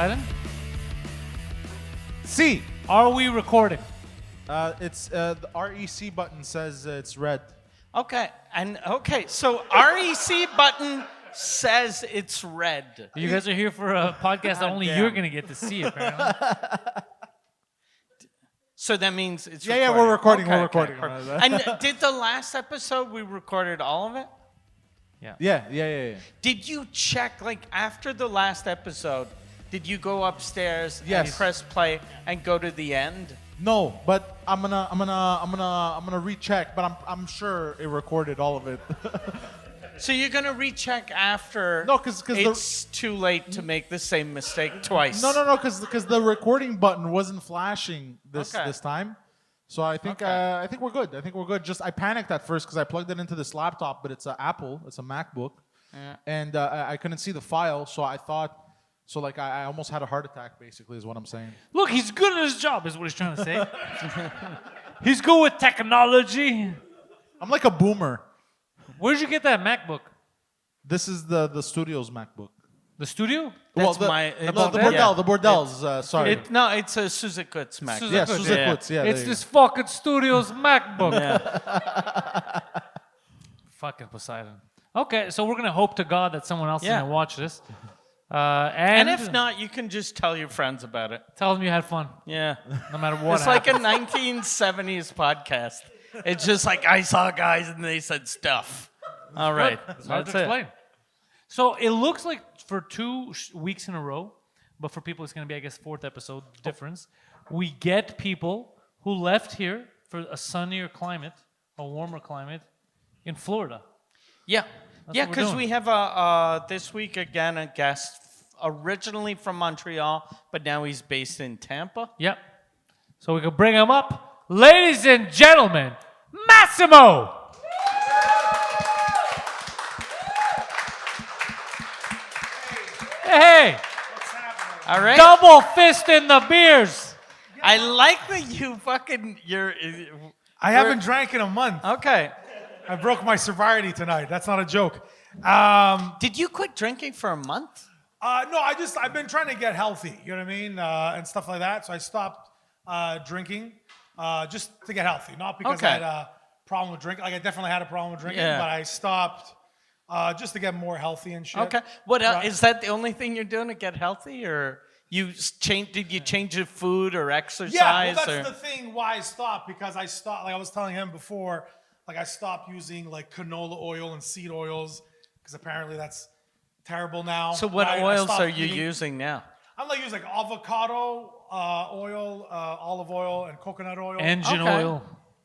Poseidon? C. Are we recording? It's the REC button says it's red. Okay. So REC button says it's red. You guys are here for a podcast that only damn. you're going to get to see, apparently. So that means it's Yeah, recording. we're recording. Okay, We're recording. And did the last episode we recorded all of it? Yeah. Did you check like after the last episode? Did you go upstairs and Yes. press play and go to the end? No, but I'm gonna recheck. But I'm sure it recorded all of it. So you're gonna recheck after? No, 'cause it's too late to make the same mistake twice. No, because the recording button wasn't flashing this time. So I think we're good. Just I panicked at first because I plugged it into this laptop, but it's an Apple, it's a MacBook, and I couldn't see the file. So I thought, I almost had a heart attack. Basically, is what I'm saying. Look, he's good at his job, is what he's trying to say. He's good with technology. I'm like a boomer. Where'd you get that MacBook? This is the studio's MacBook. The studio? That's the Bordel. Bordel. The Bordels. Sorry. It's a Suzukut's Mac. Yeah, Suzukut's. Yeah. It's this fucking studio's MacBook. Fucking Poseidon. Okay, so we're going to hope to God that someone else is going to watch this. And if not, you can just tell your friends about it. Tell them you had fun. Yeah. No matter what It's like a 1970s podcast. It's just like I saw guys and they said stuff. All right. It's hard to That's it. explain. So it looks like for 2 weeks in a row, but for people it's going to be, I guess, 4th episode difference. We get people who left here for a sunnier climate, a warmer climate in Florida. Yeah. That's Yeah, what we're because doing. we have this week again a guest originally from Montreal, but now he's based in Tampa. Yep. So we can bring him up. Ladies and gentlemen, Massimo! Hey! All right. Double fist in the beers! I like that you're I haven't drank in a month. okay. I broke my sobriety tonight. That's not a joke. Did you quit drinking for a month? No, I've been trying to get healthy, you know what I mean, and stuff like that. So I stopped drinking just to get healthy, not because I had a problem with drinking. Like I definitely had a problem with drinking, but I stopped just to get more healthy and shit. Okay. What is that the only thing you're doing to get healthy, or did you change your food or exercise? Yeah, well, that's the thing why I stopped, because I stopped, like I was telling him before, like I stopped using like canola oil and seed oils because apparently that's terrible now. So what I oils stopped are you eating- using now? I'm like using like avocado oil, olive oil, and coconut oil. Engine Okay. oil.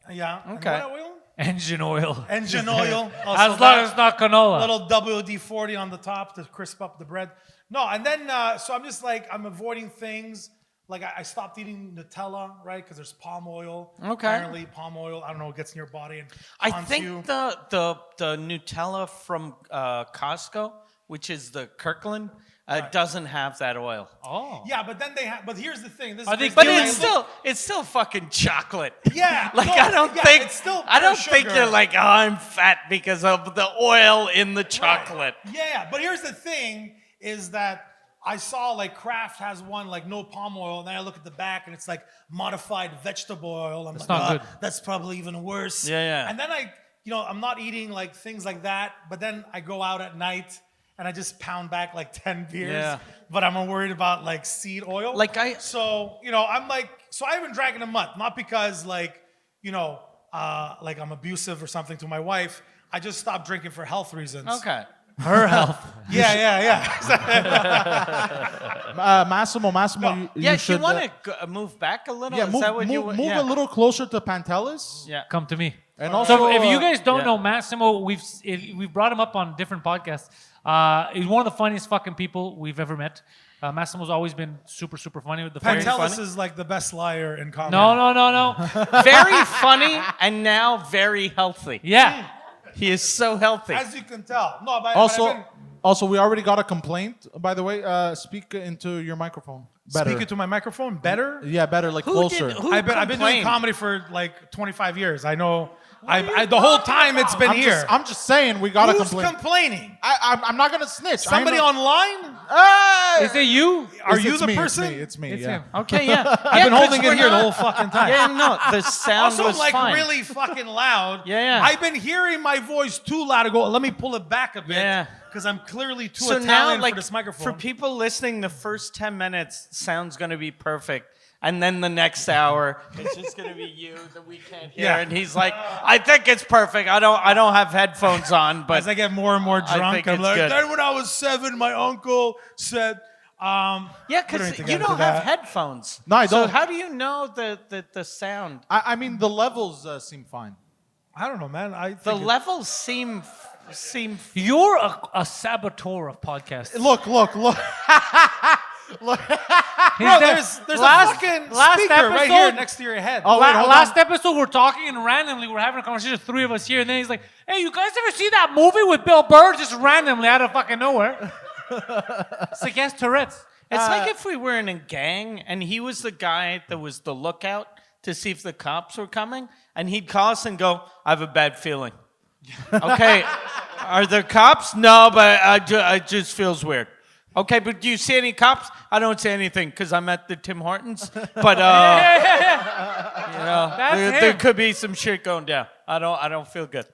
Yeah. And Okay. what oil? Engine oil. Engine oil. As long as it's not canola. little WD-40 on the top to crisp up the bread. No, and then so I'm just like I'm avoiding things. Like I stopped eating Nutella, right? Because there's palm oil. Okay. Apparently, palm oil. I don't know. It gets in your body and I haunts think you. the Nutella from Costco, which is the Kirkland, doesn't have that oil. Oh. Yeah, but then they have. But here's the thing. This Are is they But Doing- it's still fucking chocolate. Yeah. Like no, I don't yeah, think it's still I don't pure think sugar. they're like, oh, I'm fat because of the oil in the chocolate. Yeah, but here's the thing: is that I saw like Kraft has one like no palm oil, and then I look at the back and it's like modified vegetable oil. I'm That's like, not good. That's probably even worse. Yeah. And then I'm not eating like things like that, but then I go out at night and I just pound back like 10 beers. Yeah. But I'm worried about like seed oil. So I'm like, so I haven't drank in a month, not because like like I'm abusive or something to my wife. I just stopped drinking for health reasons. Okay. Her health. Yeah. Massimo, you should. You want to move back a little? Yeah, Is move that what a yeah. little closer to Pantelis. Yeah. Come to me. And also, So if you guys don't yeah. know Massimo, we've brought him up on different podcasts. He's one of the funniest fucking people we've ever met. Massimo's always been super, super funny with the funny. Pantelis is like the best liar in comedy. No. Very funny and now very healthy. Yeah. He is so healthy. As you can tell. No, but Also, we already got a complaint. By the way, speak into your microphone. Better. speak into my microphone better. Yeah, better, like Who closer. did- who I've been doing complained? comedy for like 25 years. I know The whole time it's been here. I'm just saying we gotta Who's complain. complaining? I'm not gonna snitch. Somebody online? Is it you? Are you the me, person? It's me. It's yeah. him. Okay, yeah. I've been holding it here the whole fucking time. Yeah, no, the sound Also, was like fine. really fucking loud. Yeah. I've been hearing my voice too loud to go. Let me pull it back a bit. Yeah. Because I'm clearly too So Italian now, like, for this microphone. for people listening, the first 10 minutes sounds going to be perfect. And then the next hour, it's just going to be you that we can't hear. Yeah. And he's like, I think it's perfect. I don't have headphones on, but As I get more and more I drunk, think I'm it's like, good. then when I was 7, my uncle said, yeah, we don't because need to get you into don't have that. headphones. No, I So don't. how do you know the sound? I mean, the levels seem fine. I don't know, man. I think The it- levels seem. You're a saboteur of podcasts. Look. Bro, there's a fucking speaker right here next to your head. Oh, wait, hold last on. episode, we're talking and randomly we're having a conversation, 3 of us here, and then he's like, "Hey, you guys ever see that movie with Bill Burr?" Just randomly out of fucking nowhere. It's like, yes, Tourette's. It's like if we were in a gang and he was the guy that was the lookout to see if the cops were coming, and he'd call us and go, "I have a bad feeling." Okay, are there cops? No, but it just feels weird. Okay, but do you see any cops? I don't see anything because I'm at the Tim Hortons. But you know, That's there him. could be some shit going down. I don't feel good.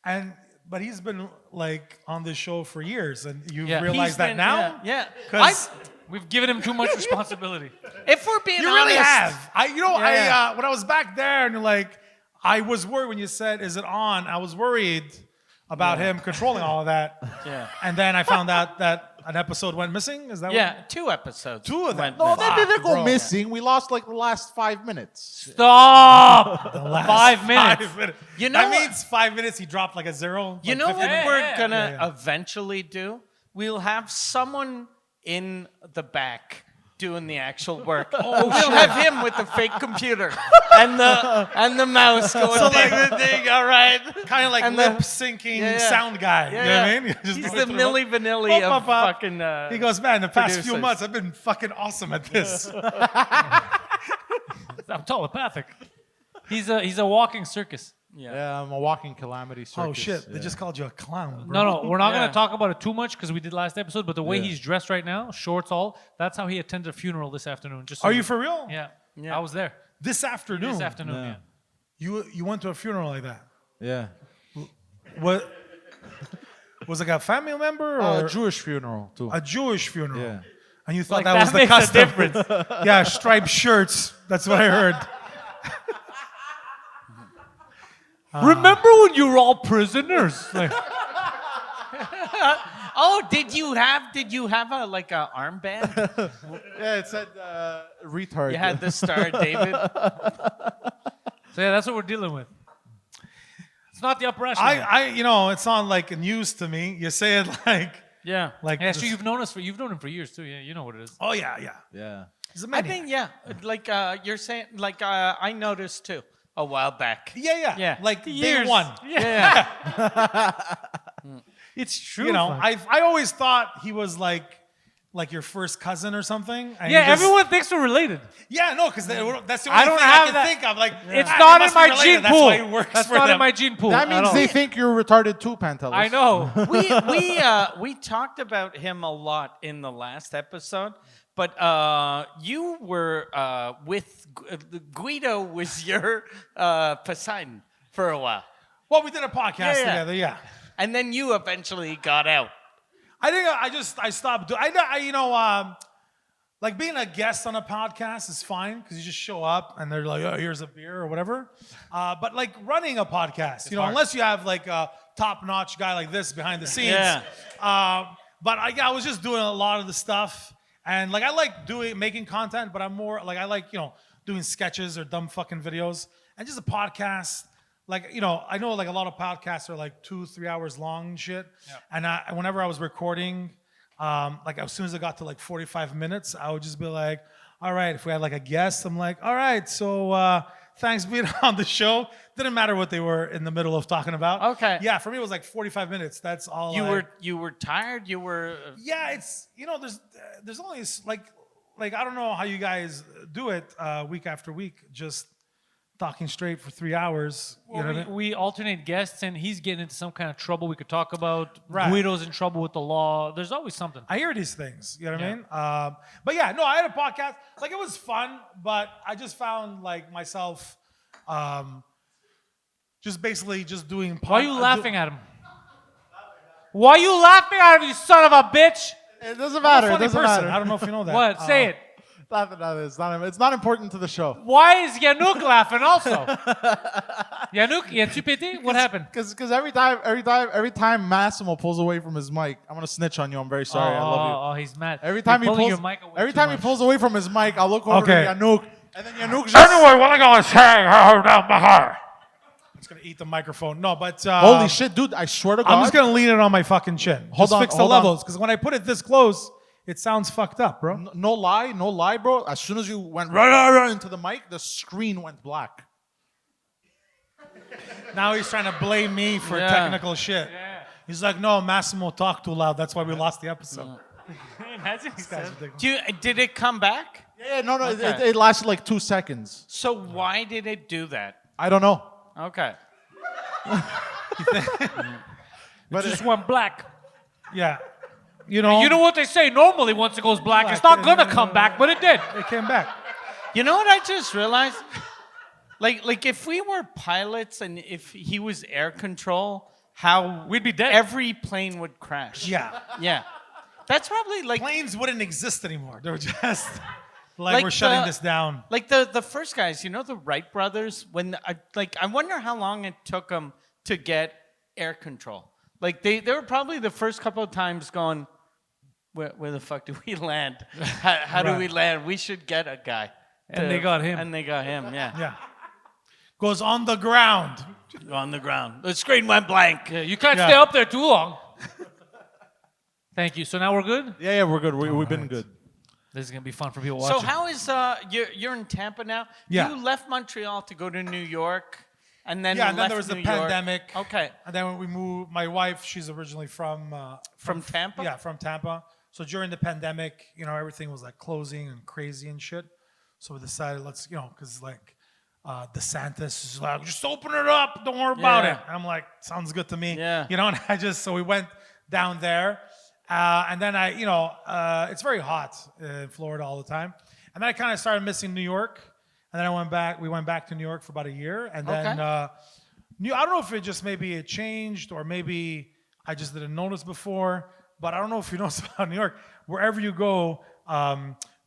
But he's been like on this show for years, and you Yeah. realize He's that been- now? Yeah. 'Cause We've given him too much responsibility. If we're being you honest, really have. Yeah. When I was back there, and you're like, I was worried when you said, "Is it on?" I was worried about him controlling all of that. Yeah. And then I found out that an episode went missing. Is that Yeah, 2 episodes. 2 of them. went No, missing. they didn't go bro. missing. We lost like the last 5 minutes. Stop! last 5 minutes. 5 minutes? You know that what? means 5 minutes. He dropped like a 0. You like know 50 what minutes. we're gonna Yeah. eventually do? We'll have someone in the back doing the actual work. We'll have him with the fake computer and the mouse going ding, ding, ding. All right, Kind of like And lip the- syncing Yeah, yeah. sound guy. Yeah, you know what yeah. I mean? Just He's going the through Milli it. Vanilli Pop, of pop. fucking. He goes, man, the past few producers. months I've been fucking awesome at this. I'm telepathic. He's a walking circus. Yeah, I'm a walking calamity circus. Oh shit! Yeah. They just called you a clown. Bro. No, we're not Yeah. going to talk about it too much because we did last episode. But the way Yeah. he's dressed right now, shorts all, that's how he attended a funeral this afternoon. Just so Are you for real? Yeah. Yeah. I was there This afternoon. this afternoon. Yeah. You went to a funeral like that. Yeah. What? Was it like a family member or A Jewish funeral too. a Jewish funeral? Yeah. And you thought Like, that, that was the makes a custom. difference. Yeah, striped shirts. That's what I heard. Remember when you were all prisoners? Like, Oh, did you have a like a armband? Yeah, it said retard. You had the Star David. so yeah, that's what we're dealing with. It's not the upper echelon. It's not like news to me. You say it like Yeah. yeah, this- so you've known him for years too. Yeah, you know what it is. Oh yeah. Yeah. He's a I maniac. think like you're saying like I noticed too a while back. Yeah. Yeah. Like Years. day one. Yeah. It's true. You know, man. I always thought he was like your first cousin or something. And Yeah, you just- everyone thinks we're related. Yeah, no, because that's the I only don't thing have I can that. think of. Like, It's they not in must be my related. gene That's pool. why he works That's for not them. in my gene pool. That at means all. they think you're retarded too, Pantelis. I know. we talked about him a lot in the last episode, but you were with Guido was your Poseidon for a while, Well, we did a podcast Yeah. together. Yeah. and then you eventually got out. I think I stopped doing. Like being a guest on a podcast is fine because you just show up and they're like, "Oh, here's a beer" or whatever. But like running a podcast, hard. unless you have like a top-notch guy like this behind the scenes. Yeah. But I was just doing a lot of the stuff, and like I like making content, but I'm more like I like doing sketches or dumb fucking videos, and just a podcast. Like, I know like a lot of podcasts are like 2-3 hours long and shit. Yeah. And whenever I was recording, like as soon as I got to like 45 minutes, I would just be like, all right, if we had like a guest, I'm like, all right, so thanks for being on the show. Didn't matter what they were in the middle of talking about. Okay. Yeah, for me it was like 45 minutes. That's all. You were tired. You were. Yeah, it's there's only like I don't know how you guys do it week after week. Just talking straight for 3 hours. You know what I mean? We alternate guests, and he's getting into some kind of trouble we could talk about. Right. Guido's in trouble with the law. There's always something. I hear these things. You know what I mean? But yeah, no, I had a podcast. Like, it was fun, but I just found like myself, just basically just doing. Why are you laughing at him? Why are you laughing at him, you son of a bitch? It doesn't I'm matter. a It funny doesn't person. matter. I don't know if you know that. What? Say it. It's not important to the show. Why is Yannouk laughing also? Yannouk, you pété? What happened? Because every time Massimo pulls away from his mic, I'm gonna snitch on you. I'm very sorry. I love you. Oh, he's mad. Every time You're he pulling pulls, your mic away every too time he much. pulls away from his mic, I'll look over Okay. to Yannouk, and then Yannouk just. Anyway, what I'm gonna say, I'm just gonna eat the microphone. No, but Holy shit, dude! I swear to God. I'm just gonna lean it on my fucking chin. Hold Just on, fix the hold on. levels, because when I put it this close, it sounds fucked up, bro. No lie, bro. As soon as you went right into the mic, the screen went black. Now he's trying to blame me for Yeah. technical shit. He's like, no, Massimo talked too loud. That's why we lost the episode. Imagine he said- Did it come back? Yeah, no. Okay. It lasted like 2 seconds. So why did it do that? I don't know. Okay. But just went black. Yeah. You know what they say? Normally, once it goes black, it's not gonna come back, but it did. it came back. You know what I just realized? Like if we were pilots and if he was air control, how We'd be dead. Every plane would crash. Yeah. Yeah. That's probably like Planes wouldn't exist anymore. They were just like we're the- shutting this down. Like the first guys, you know, the Wright brothers. When I wonder how long it took them to get air control. Like they were probably the first couple of times going, where the fuck do we land? How do we land? We should get a guy. And they got him. And they got him. Yeah. Yeah. Goes on the ground. On the ground. The screen went blank. Yeah, you can't Yeah. stay up there too long. Thank you. So now we're good? Yeah, we're good. We've been good. This is going to be fun for people watching. So how is you're in Tampa now? Yeah. You left Montreal to go to New York, and then Yeah, and then left there was the New York. pandemic. Okay. And then when we moved, my wife, she's originally from Tampa? Yeah, from Tampa. So during the pandemic, you know, everything was like closing and crazy and shit. So we decided, let's, you know, because like DeSantis is like, just open it up, don't worry about Yeah. it. And I'm like, sounds good to me. Yeah. You know, and so we went down there. And then it's very hot in Florida all the time. And then I kind of started missing New York. And then we went back to New York for about a year. And then Okay. I don't know if it just maybe it changed or maybe I just didn't notice before. But I don't know if you notice about New York. Wherever you go,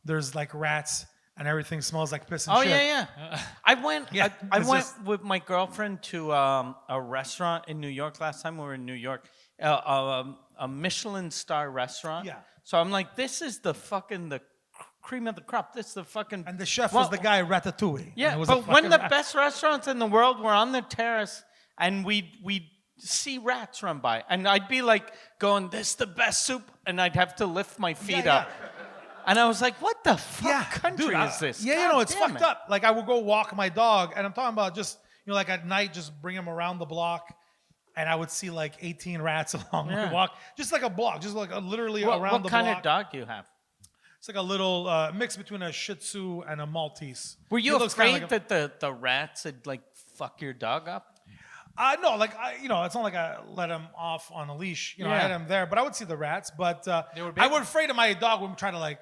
there's like rats and everything smells like piss and Oh shit. yeah. I went. Yeah, I it's went just- with my girlfriend to a restaurant in New York last time we were in New York. A Michelin star restaurant. Yeah. So I'm like, this is the cream of the crop. This is the fucking. And the chef was the guy Ratatouille. And Yeah, it was a but when fucking the rat. best restaurants in the world were on the terrace, and we'd see rats run by, and I'd be like going, "This is the best soup," and I'd have to lift my feet Yeah, up, and I was like, "What the fuck country dude, is this?" Yeah, God it's damn fucked it. up. Like I would go walk my dog, and I'm talking about just like at night, just bring him around the block, and I would see like 18 rats along Yeah. my walk, just like a block, just like literally What, around what the kind block. of dog do you have? It's like a little mix between a Shih Tzu and a Maltese. Were you It looks kinda afraid like that the rats would like fuck your dog up? no, like it's not like I let him off on a leash. I Yeah. had him there, but I would see the rats. But They were big? I was afraid of my dog when try to like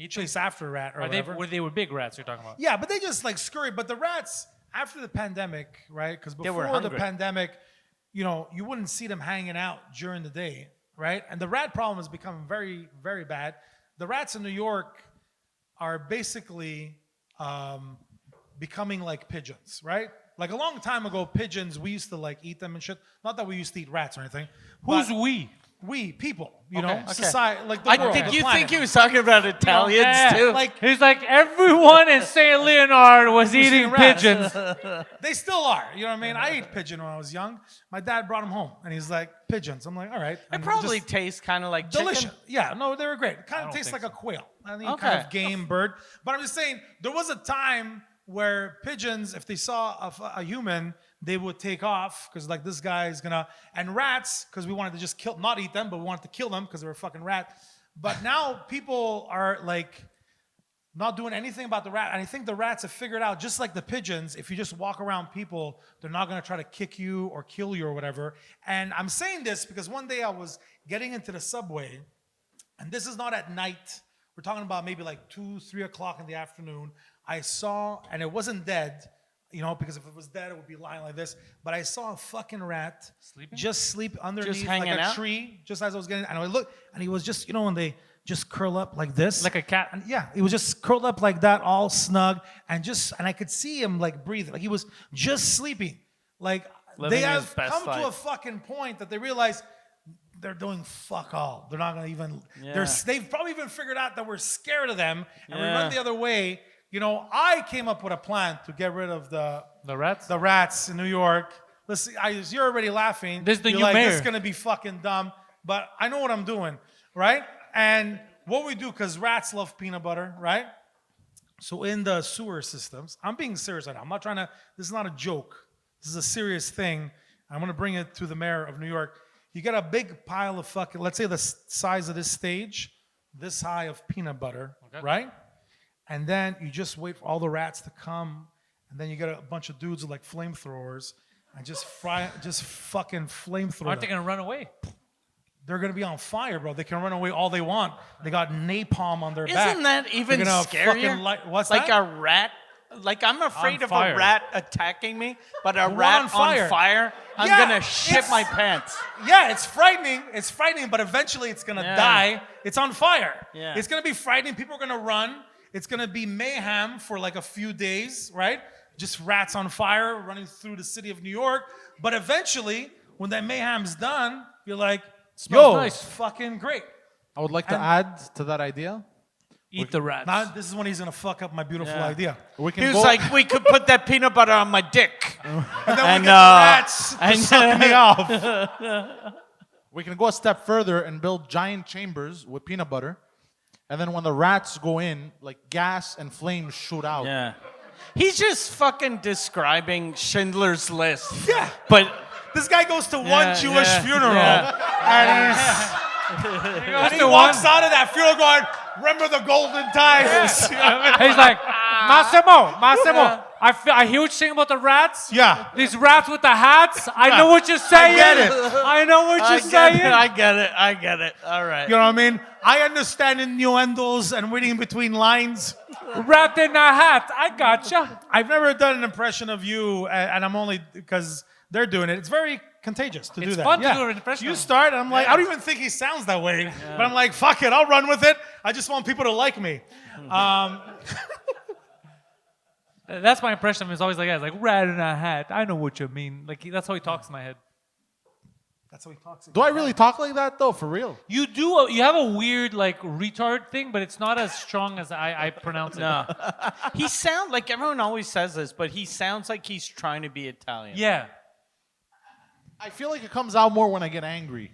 chase after a rat or whatever. They were big rats you're talking about. Yeah, but they just like scurry. But the rats after the pandemic, right? Because were before the hungry. pandemic, you wouldn't see them hanging out during the day, right? And the rat problem has become very, very bad. The rats in New York are basically becoming like pigeons, right? Like a long time ago, pigeons, we used to like eat them and shit. Not that we used to eat rats or anything. Who's but we? we, people, Okay. society, like the world, Did the you planet. think he was talking about Italians Yeah. too? Like, He's like, everyone in St. Leonard was eating rats. pigeons. they still are. You know what I mean? I ate pigeon when I was young. My dad brought them home, and he's like, pigeons. I'm like, all right. it And probably just tastes kind of like delicious. chicken. Yeah, no, they were great. It kind of don't tastes think like a quail. I think Okay. kind of game bird. But I'm just saying, there was a time where pigeons, if they saw a human, they would take off because like this guy is gonna. And rats, because we wanted to just not eat them, but we wanted to kill them because they were a fucking rat. But now people are like not doing anything about the rat. And I think the rats have figured out, just like the pigeons, if you just walk around people, they're not going to try to kick you or kill you or whatever. And I'm saying this because one day I was getting into the subway, and this is not at night. We're talking about maybe like 2, 3 o'clock in the afternoon. I saw, and it wasn't dead, because if it was dead, it would be lying like this. But I saw a fucking rat just sleep underneath like a tree, just as I was getting. And I looked, and he was just, when they just curl up like this, like a cat. And yeah, he was just curled up like that, all snug, and I could see him like breathing, like he was just sleeping. Like Living they his have best come to life. a fucking point that they realize they're doing fuck all. They're not gonna even. They've probably even figured out that we're scared of them, and we run the other way. I came up with a plan to get rid of the rats. The rats in New York. Listen, you're already laughing. This is the you're new like, mayor. This is gonna be fucking dumb, but I know what I'm doing, right? And what we do, because rats love peanut butter, right? So in the sewer systems, I'm being serious right now. I'm not trying to. This is not a joke. This is a serious thing. I'm gonna bring it to the mayor of New York. You get a big pile of fucking, let's say the size of this stage, this high of peanut butter, right? And then you just wait for all the rats to come, and then you get a bunch of dudes with like flamethrowers, and just fucking flamethrower. Aren't they gonna run away? They're gonna be on fire, bro. They can run away all they want. They got napalm on their back. Isn't that even scarier? What's like that? a rat. Like I'm afraid On of fire. a rat attacking me, but a one rat on fire. I'm Yeah, gonna shit it's- my pants. Yeah, it's frightening. It's frightening, but eventually it's gonna die. It's on fire. Yeah. It's gonna be frightening. People are gonna run. It's gonna be mayhem for like a few days, right? Just rats on fire running through the city of New York. But eventually, when that mayhem's done, you're like, Smells yo, nice. it's fucking great. I would like to add to that idea. Eat the rats. Now, this is when he's gonna fuck up my beautiful idea. We can He was go, like, we could put that peanut butter on my dick. And then And, we get the rats to suck me off. we can go a step further and build giant chambers with peanut butter, and then when the rats go in, like gas and flames shoot out. Yeah. He's just fucking describing Schindler's List. Yeah. But This guy goes to one Jewish funeral, yeah. and he walks out of that funeral going, "Remember the golden times." He's like, Massimo, I hear what you're saying about the rats. Yeah. These rats with the hats. I know what you're saying. get it. I know what you're saying. I get it. All right. You know what I mean? I understand innuendos and reading between lines. Wrapped in a hat. I gotcha. I've never done an impression of you, and I'm only because they're doing it. It's very contagious to do It's that. fun to do an impression You of him. start, and I'm like, I don't even think he sounds that way. But I'm like, fuck it, I'll run with it. I just want people to like me. That's my impression of him. It's always like that. It's like rat in a hat. I know what you mean. Like that's how he talks in my head. That's how he talks. Do I really talk like that though? For real? You do. You have a weird like retard thing, but it's not as strong as I pronounce it. No. He sounds like everyone always says this, but he sounds like he's trying to be Italian. Yeah. I feel like it comes out more when I get angry.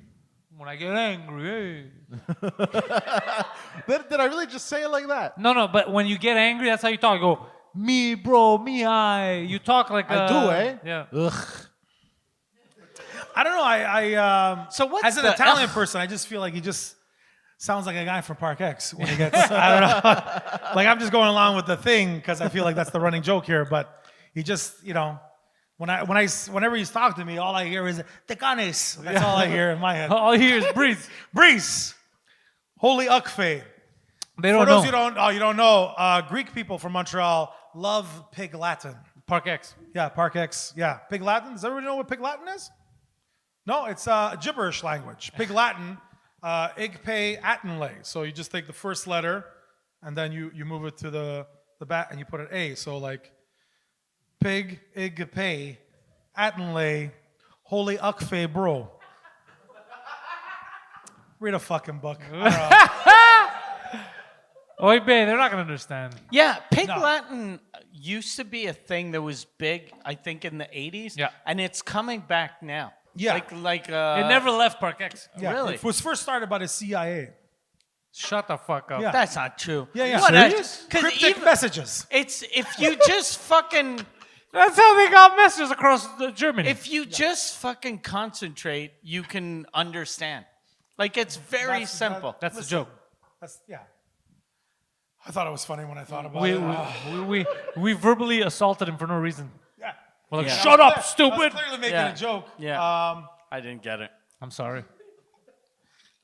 When I get angry. Did I really just say it like that? No. But when you get angry, that's how you talk. You go, me, bro, me, I. You talk like I do, eh? Yeah. Ugh. I don't know. I So what's as an the Italian person, I just feel like he just sounds like a guy from Park X when he gets. I don't know. Like I'm just going along with the thing because I feel like that's the running joke here. But he just, whenever he's talking to me, all I hear is "tecanes." That's all I hear in my head. All you hear is breathe. Breeze, holy ukfe. They For don't those know. you don't know, Greek people from Montreal love Pig Latin. Park X. Yeah, Park X. Yeah, Pig Latin. Does everybody know what Pig Latin is? No, it's a gibberish language. Pig Latin, igpe atenle. So you just take the first letter, and then you move it to the back, and you put an A. So like, pig igpe atenle, holy ukfe bro. Read a fucking book. Oy be, they're not gonna understand. Yeah, Pig Latin used to be a thing that was big, I think, in the 80s. Yeah. And it's coming back now. Yeah. Like It never left Park X. Yeah, Really? It was first started by the CIA. Shut the fuck up. Yeah. That's not true. Yeah. What, Serious? 'cause Cryptic even- messages. It's if you just fucking That's how they got messages across Germany. if you just fucking concentrate, you can understand. Like it's very That's- simple. That's the joke. That's yeah. I thought it was funny when I thought about it. We verbally assaulted him for no reason. Yeah. We're like, Yeah. shut up, I was stupid. clearly making Yeah. a joke. Yeah. I didn't get it. I'm sorry.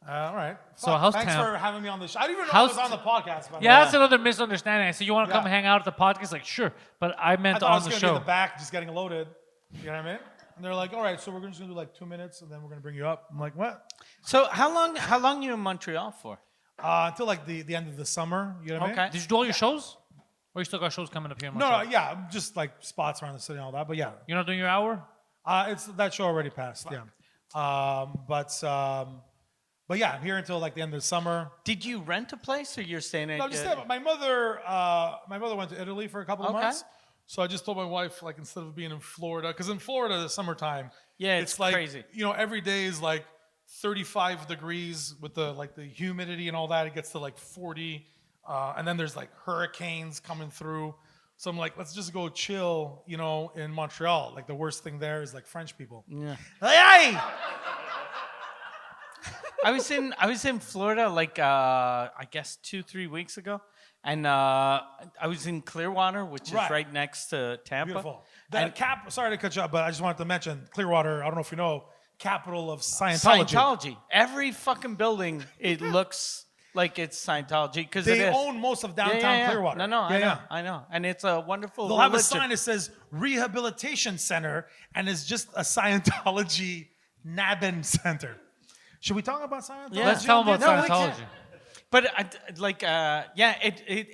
All right. So Fuck, how's thanks Tam? for having me on the show. I didn't even know I How's was on the podcast. By the Yeah, way. that's another misunderstanding. I said, you want to come Yeah. hang out at the podcast? Like, sure. But I I meant thought I on was the going to be show. in the back, just getting loaded. You know what I mean? And they're like, all right, so we're just going to do like 2 minutes, and then we're going to bring you up. I'm like, what? So how long you in Montreal for? Until like the end of the summer. You know what I mean? Okay. Did you do all your shows? Or you still got shows coming up here in No, Montreal? yeah, just like spots around the city and all that. But yeah, You're not doing your hour? it's that show already passed. Yeah. But yeah, I'm here until like the end of the summer. Did you rent a place or you're staying at? No, just my mother went to Italy for a couple of Okay. months. So I just told my wife, like, instead of being in Florida, because in Florida, the summertime, Yeah, it's like, crazy. Every day is like 35 degrees with the humidity and all that. It gets to like 40, and then there's like hurricanes coming through. So I'm like, let's just go chill, in Montreal. Like the worst thing there is like French people. Yeah. Hey! I was in Florida like I guess 2-3 weeks ago, and I was in Clearwater, which is Right. right next to Tampa. Beautiful. Sorry to cut you up, but I just wanted to mention Clearwater. I don't know if you know, capital of Scientology. Scientology. Every fucking building, it looks like it's Scientology because it They is. own most of downtown Clearwater. No, Yeah, I know, and it's a wonderful. They'll have a religion. sign that says Rehabilitation Center, and it's just a Scientology nabbing center. Should we talk about Scientology? Yeah. Let's tell them about No, we Scientology. can't. But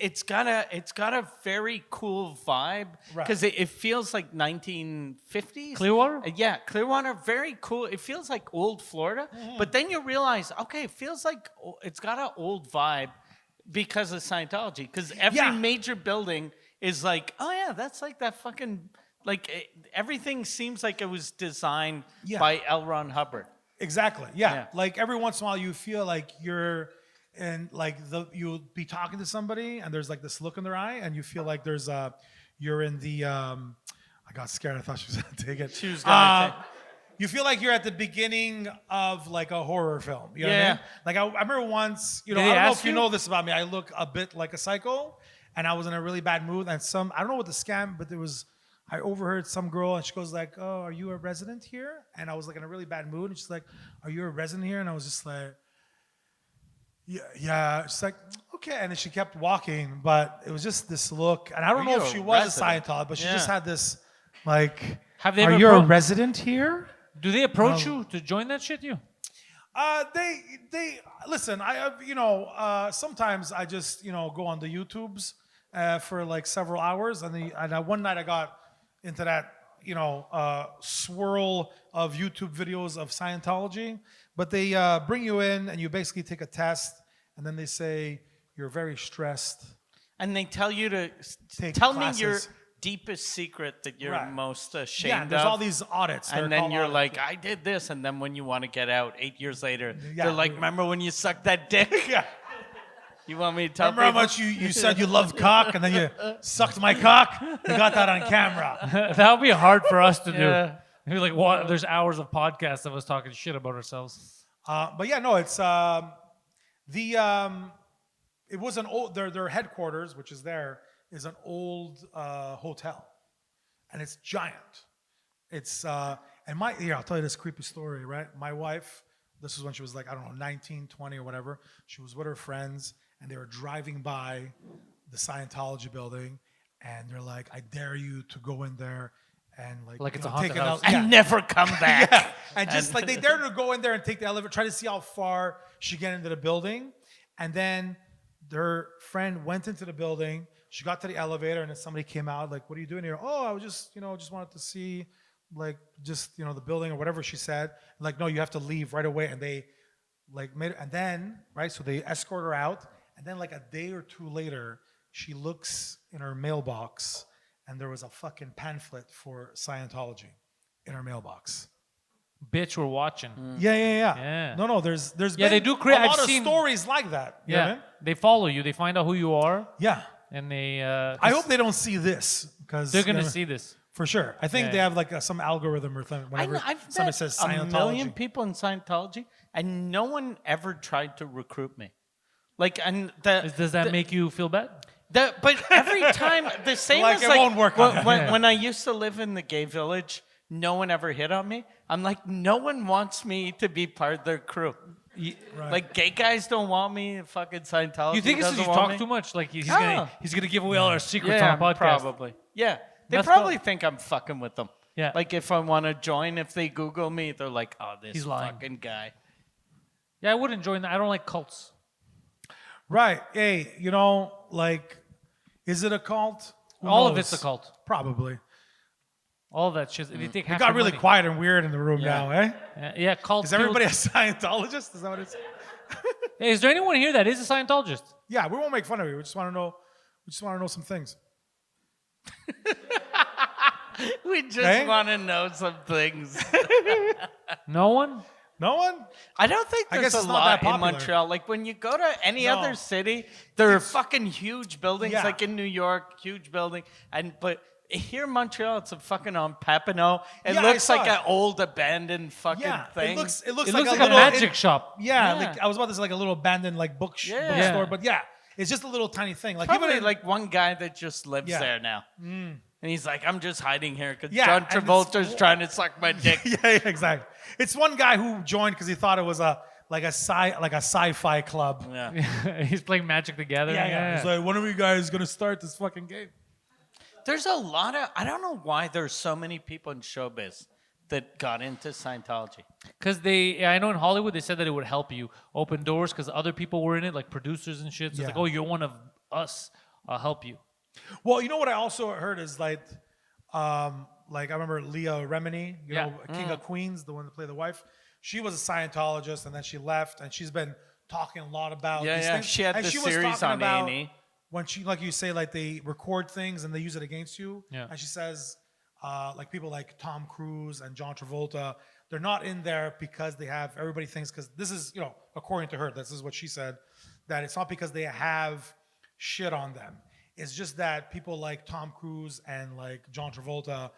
it's got a very cool vibe Right. because it feels like 1950s. Clearwater? Yeah, Clearwater, very cool. It feels like old Florida, but then you realize, okay, it feels like it's got an old vibe because of Scientology. Because every Yeah. major building is like, oh yeah, that's like that fucking everything seems like it was designed Yeah. by L. Ron Hubbard. Exactly. Yeah. Yeah. Like every once in a while, you feel like you're in you'll be talking to somebody, and there's like this look in their eye, and you feel like you're in the. I got scared. I thought she was gonna take it. She was gonna You feel like you're at the beginning of like a horror film. You know what I Yeah. mean? Like I remember once, I they don't know ask if you you? know this about me. I look a bit like a psycho, and I was in a really bad mood. And I don't know what the scam, but I overheard some girl, and she goes like, "Oh, are you a resident here?" And I was like in a really bad mood, and she's like, "Are you a resident here?" And I was just like, "Yeah." She's like, "Okay," and then she kept walking, but it was just this look, and I don't Are know you if a she was resident? a Scientologist, but she Yeah. just had this like, Have they "Are ever you a appro- resident here?" Do they approach you to join that shit, you? They listen. Sometimes I just go on the YouTubes for like several hours, and one night I got into that swirl of YouTube videos of Scientology. But they bring you in, and you basically take a test, and then they say you're very stressed. And they tell you to Take tell me classes. your deepest secret that you're Right. most ashamed Yeah, there's of. all these audits. They're and then called you're audits. like, I did this, and then when you want to get out 8 years later, Yeah. they're like, remember when you sucked that dick? yeah. You want me to tell Remember how people? much you said you loved cock, and then you sucked my cock? You got that on camera. That would be hard for us to do. Yeah. You're like, what? There's hours of podcasts of us talking shit about ourselves. But yeah, no, it's it was an old their headquarters, which is is an old hotel, and it's giant. It's and I'll tell you this creepy story, right? My wife, this was when she was like, I don't know, 19, 20 or whatever. She was with her friends, and they were driving by the Scientology building, and they're like, I dare you to go in there and Like it's a take haunted an house. And never come back. yeah. And just like they dared her to go in there and take the elevator, try to see how far she get into the building. And then their friend went into the building. She got to the elevator, and then somebody came out like, "What are you doing here?" "Oh, I was just wanted to see like the building or whatever," she said. Like, "No, you have to leave right away." And they like made and then, right? So they escort her out. And then like a day or two later, she looks in her mailbox, and there was a fucking pamphlet for Scientology in her mailbox. Bitch, we're watching. Yeah. No, there's Yeah, been they do create- a lot I've of seen- stories like that. You know Yeah. what I mean? They follow you. They find out who you are, Yeah. and they. I hope they don't see this because they're gonna see this. for sure. I think Yeah. they have like some algorithm or something. Whenever I've somebody met says a million Scientology, people in Scientology, and no one ever tried to recruit me. Like, and Does that make you feel bad? but every time the same Like, as it like won't work on when I used to live in the gay village, no one ever hit on me. I'm like, no one wants me to be part of their crew. Like gay guys don't want me. Fucking Scientology. You think it's because you doesn't want talk me. too much? Like he's Oh. gonna give away all our secrets Yeah, on a podcast. probably. Yeah, they That's probably prob- think I'm fucking with them. Yeah. Like if I want to join, if they Google me, they're like, oh, this He's lying. fucking guy. Yeah, I wouldn't join that. I don't like cults. Right. Hey, like, is it a cult? Who All of knows? it's a cult. Probably. All of that shit. They take half It got your really money. quiet and weird in the room now, eh? Yeah, cults. Is everybody a Scientologist? Is that what it's? Hey, is there anyone here that is a Scientologist? Yeah, we won't make fun of you. We just want to know. We just want to know some things. We just Hey? want to know some things. No one. No one? I don't think I there's guess a it's not lot that in popular. Montreal. Like when you go to any No. other city, there are fucking huge buildings. Yeah. Like in New York, huge building. But here in Montreal, it's a fucking on Papineau. It Yeah, I looks saw like it. an old abandoned fucking Yeah, thing. it looks It like looks like a little magic shop. Yeah, Yeah. like I was about to say like a little abandoned like Yeah. bookstore, but yeah, it's just a little tiny thing. Like Probably even in, like one guy that just lives Yeah. there now. And he's like, I'm just hiding here because Yeah, John and it's- Travolta's trying to suck my dick. yeah, exactly. It's one guy who joined because he thought it was a sci-fi club. Yeah. He's playing Magic the Gathering. Yeah. He's like, when are you guys gonna start this fucking game? There's a lot of, I don't know why there's so many people in showbiz that got into Scientology. Because I know in Hollywood they said that it would help you open doors because other people were in it, like producers and shit. So it's like, Yeah. oh, you're one of us. I'll help you. Well, you know what I also heard is like I remember Leah Remini, Yeah. King of Queens, the one that played the wife. She was a Scientologist, and then she left, and she's been talking a lot about Yeah, these yeah. things. She had and the she was series talking on about A&E. when she, like you say, like they record things and they use it against you. Yeah. And she says, like people like Tom Cruise and John Travolta, they're not in there because they have. Everybody thinks because this is, according to her, this is what she said, that it's not because they have shit on them. It's just that people like Tom Cruise and like John Travolta,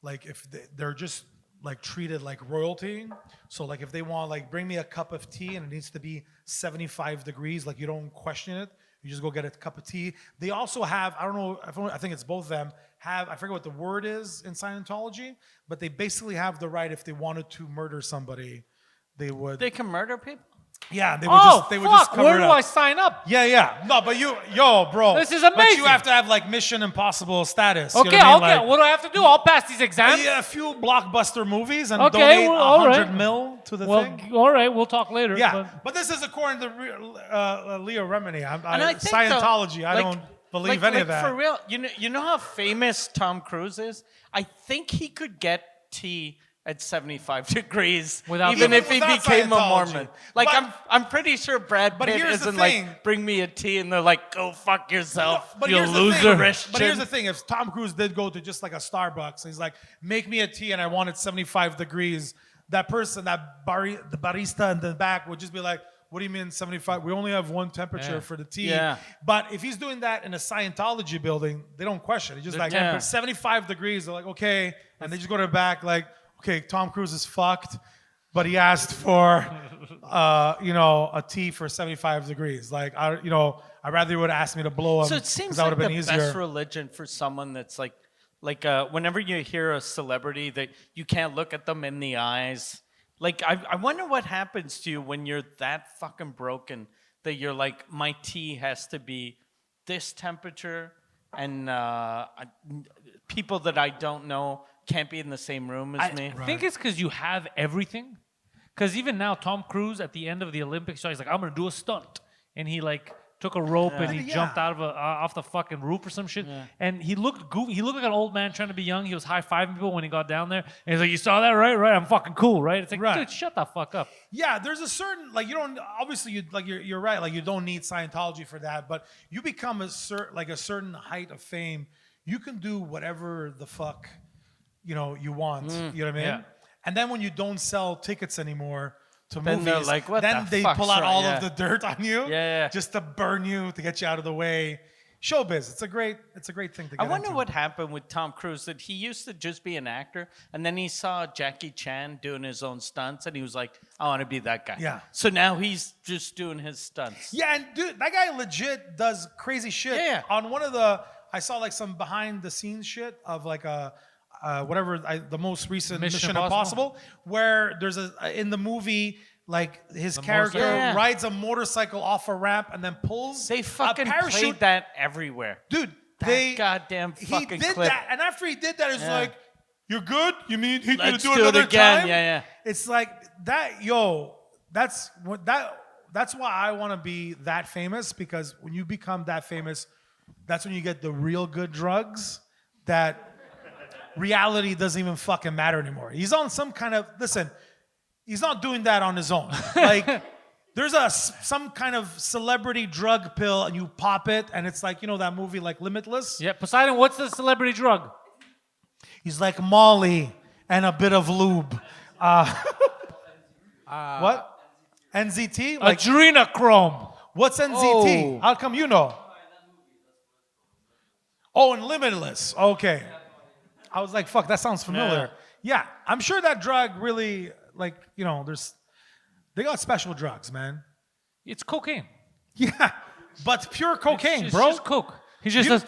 like if they're just like treated like royalty. So like if they want like bring me a cup of tea and it needs to be 75 degrees, like you don't question it. You just go get a cup of tea. They also have, I don't know, I think it's both of them, I forget what the word is in Scientology, but they basically have the right if they wanted to murder somebody, they would. They can murder people? Yeah, they would Oh, just, they would just fuck. cover Where it do up. I sign up? Yeah. No, but bro. This is But amazing. you have to have like Mission Impossible status. You know Okay, what I mean? okay. Like, What do I have to do? I'll pass these exams. yeah, a few blockbuster movies and Okay, donate well, all 100 right. mil to the Well, thing. all right. We'll talk later. Yeah, but- but this is according to Leo Remini. And I think Scientology. I like- don't believe like, any of that. For real, you know how famous Tom Cruise is? I think he could get tea at 75 degrees, Without- even if he without became a Scientology. Mormon. Like But- I'm pretty sure Brad but Pitt here's the isn't thing. like, bring me a tea, and they're like, go fuck yourself, But you here's the loser, thing. Christian. But here's the thing: if Tom Cruise did go to just like a Starbucks, and he's like, "Make me a tea," and I want it 75 degrees, that person, the barista in the back would just be like, "What do you mean 75? We only have one temperature Yeah. for the tea." Yeah. But if he's doing that in a Scientology building, they don't question. It's just like Yeah. 75 degrees. They're like, "Okay," and they just go to the back like, "Okay, Tom Cruise is fucked." But he asked for, a tea for 75 degrees. Like, I'd rather you would ask me to blow him. So it 'cause seems that like would have the been best easier. religion for someone that's like whenever you hear a celebrity that you can't look at them in the eyes. Like, I wonder what happens to you when you're that fucking broken that you're like, my tea has to be this temperature, and people that I don't know can't be in the same room as me. I think it's because you have everything. Because even now, Tom Cruise at the end of the Olympics, he's like, I'm gonna do a stunt, and he like took a rope and he Yeah. jumped out of off the fucking roof or some shit. And he looked goofy. He looked like an old man trying to be young. He was high fiving people when he got down there, and he's like, "You saw that, right? Right? I'm fucking cool, right?" It's like, Right. dude, shut the fuck up. Yeah, there's a certain you don't obviously you're right, like you don't need Scientology for that, but you become a certain height of fame, you can do whatever the fuck you want. You know what I mean? Yeah. And then when you don't sell tickets anymore to Then they're movies, like, "What then the they fuck's pull out wrong?" all Yeah. of the dirt on you, Yeah. just to burn you to get you out of the way. showbiz. It's a great thing to get I wonder into. what happened with Tom Cruise. That he used to just be an actor, and then he saw Jackie Chan doing his own stunts, and he was like, "I want to be that guy." Yeah. So now he's just doing his stunts. Yeah, and dude, that guy legit does crazy shit. Yeah. On one of I saw like some behind the scenes shit of like the most recent Mission Mission Impossible, where there's in the movie. Like his character Yeah. rides a motorcycle off a ramp and then pulls They fucking a parachute. played that everywhere. Dude, That goddamn he fucking did clip. that, and after he did that, it's Yeah. like, "You're good? You mean he's gonna Let's do it do it another again." time?" Yeah. It's like that, yo. That's why I want to be that famous, because when you become that famous, that's when you get the real good drugs that reality doesn't even fucking matter anymore. He's on some kind of he's not doing that on his own. Like, there's some kind of celebrity drug pill, and you pop it, and it's like, that movie, like Limitless? Yeah, Poseidon, what's the celebrity drug? He's like Molly and a bit of lube. What? NZT? Like, Adrenochrome. what's NZT? Oh. How come you know? Oh, and Limitless. Okay. I was like, fuck, that sounds familiar. Yeah, I'm sure that drug really, they got special drugs, man. It's cocaine. Yeah, but pure cocaine, It's bro. just coke. He just does,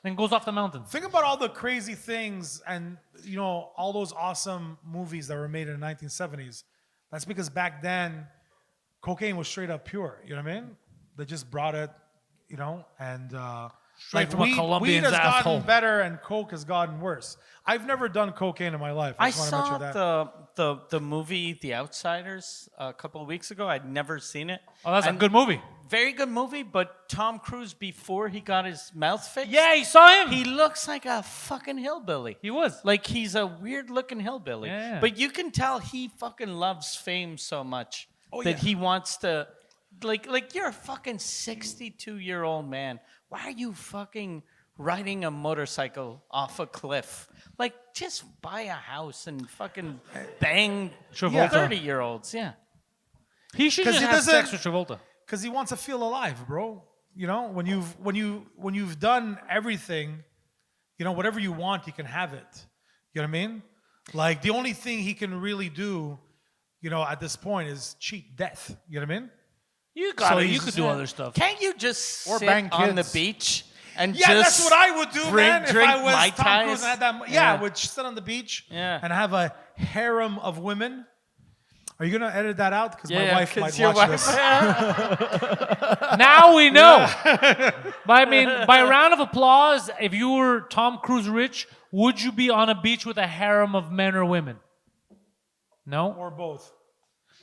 then goes off the mountain. Think about all the crazy things and, all those awesome movies that were made in the 1970s. That's because back then, cocaine was straight up pure. You know what I mean? They just brought it, and Straight from a weed Colombian's has asshole. gotten better and coke has gotten worse. I've never done cocaine in my life. I just wanna saw mention that. the movie The Outsiders a couple of weeks ago. I'd never seen it. Oh, that's And a good movie. Very good movie, but Tom Cruise, before he got his mouth fixed, Yeah, you saw him. he looks like a fucking hillbilly. He was. Like, he's a weird looking hillbilly. Yeah. But you can tell he fucking loves fame so much that yeah. he wants to, like you're a fucking 62-year-old man. Why are you fucking riding a motorcycle off a cliff? Like, just buy a house and fucking bang Travolta. 30-year-olds. Yeah. He should 'Cause just he have sex doesn't- with Travolta. Because he wants to feel alive, bro. When you've done everything, whatever you want, you can have it. You know what I mean? Like, the only thing he can really do, at this point, is cheat death. You know what I mean? You got it. You he's could just- do other stuff. Can't you just Or sit bang on the kids. beach and Yeah, just that's what I would do, man. If drink I was Mai Tom Cruise Tais? and had that, Yeah. I would sit on the beach Yeah. and have a harem of women. Are you gonna edit that out? Because my wife 'cause might your watch wife- this. Now we know. But I mean, by a round of applause, if you were Tom Cruise rich, would you be on a beach with a harem of men or women? No? Or both.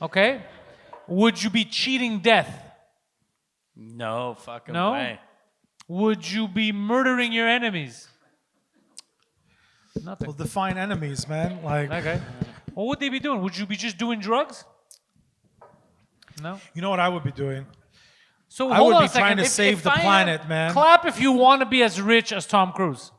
Okay. Would you be cheating death? No fucking No? way. Would you be murdering your enemies? Nothing. Well, define enemies, man. Like, Okay. What would they be doing? Would you be just doing drugs? No. you know what I would be doing? So I hold would on be a second. trying to If- save if the I am- planet, man. Clap if you want to be as rich as Tom Cruise.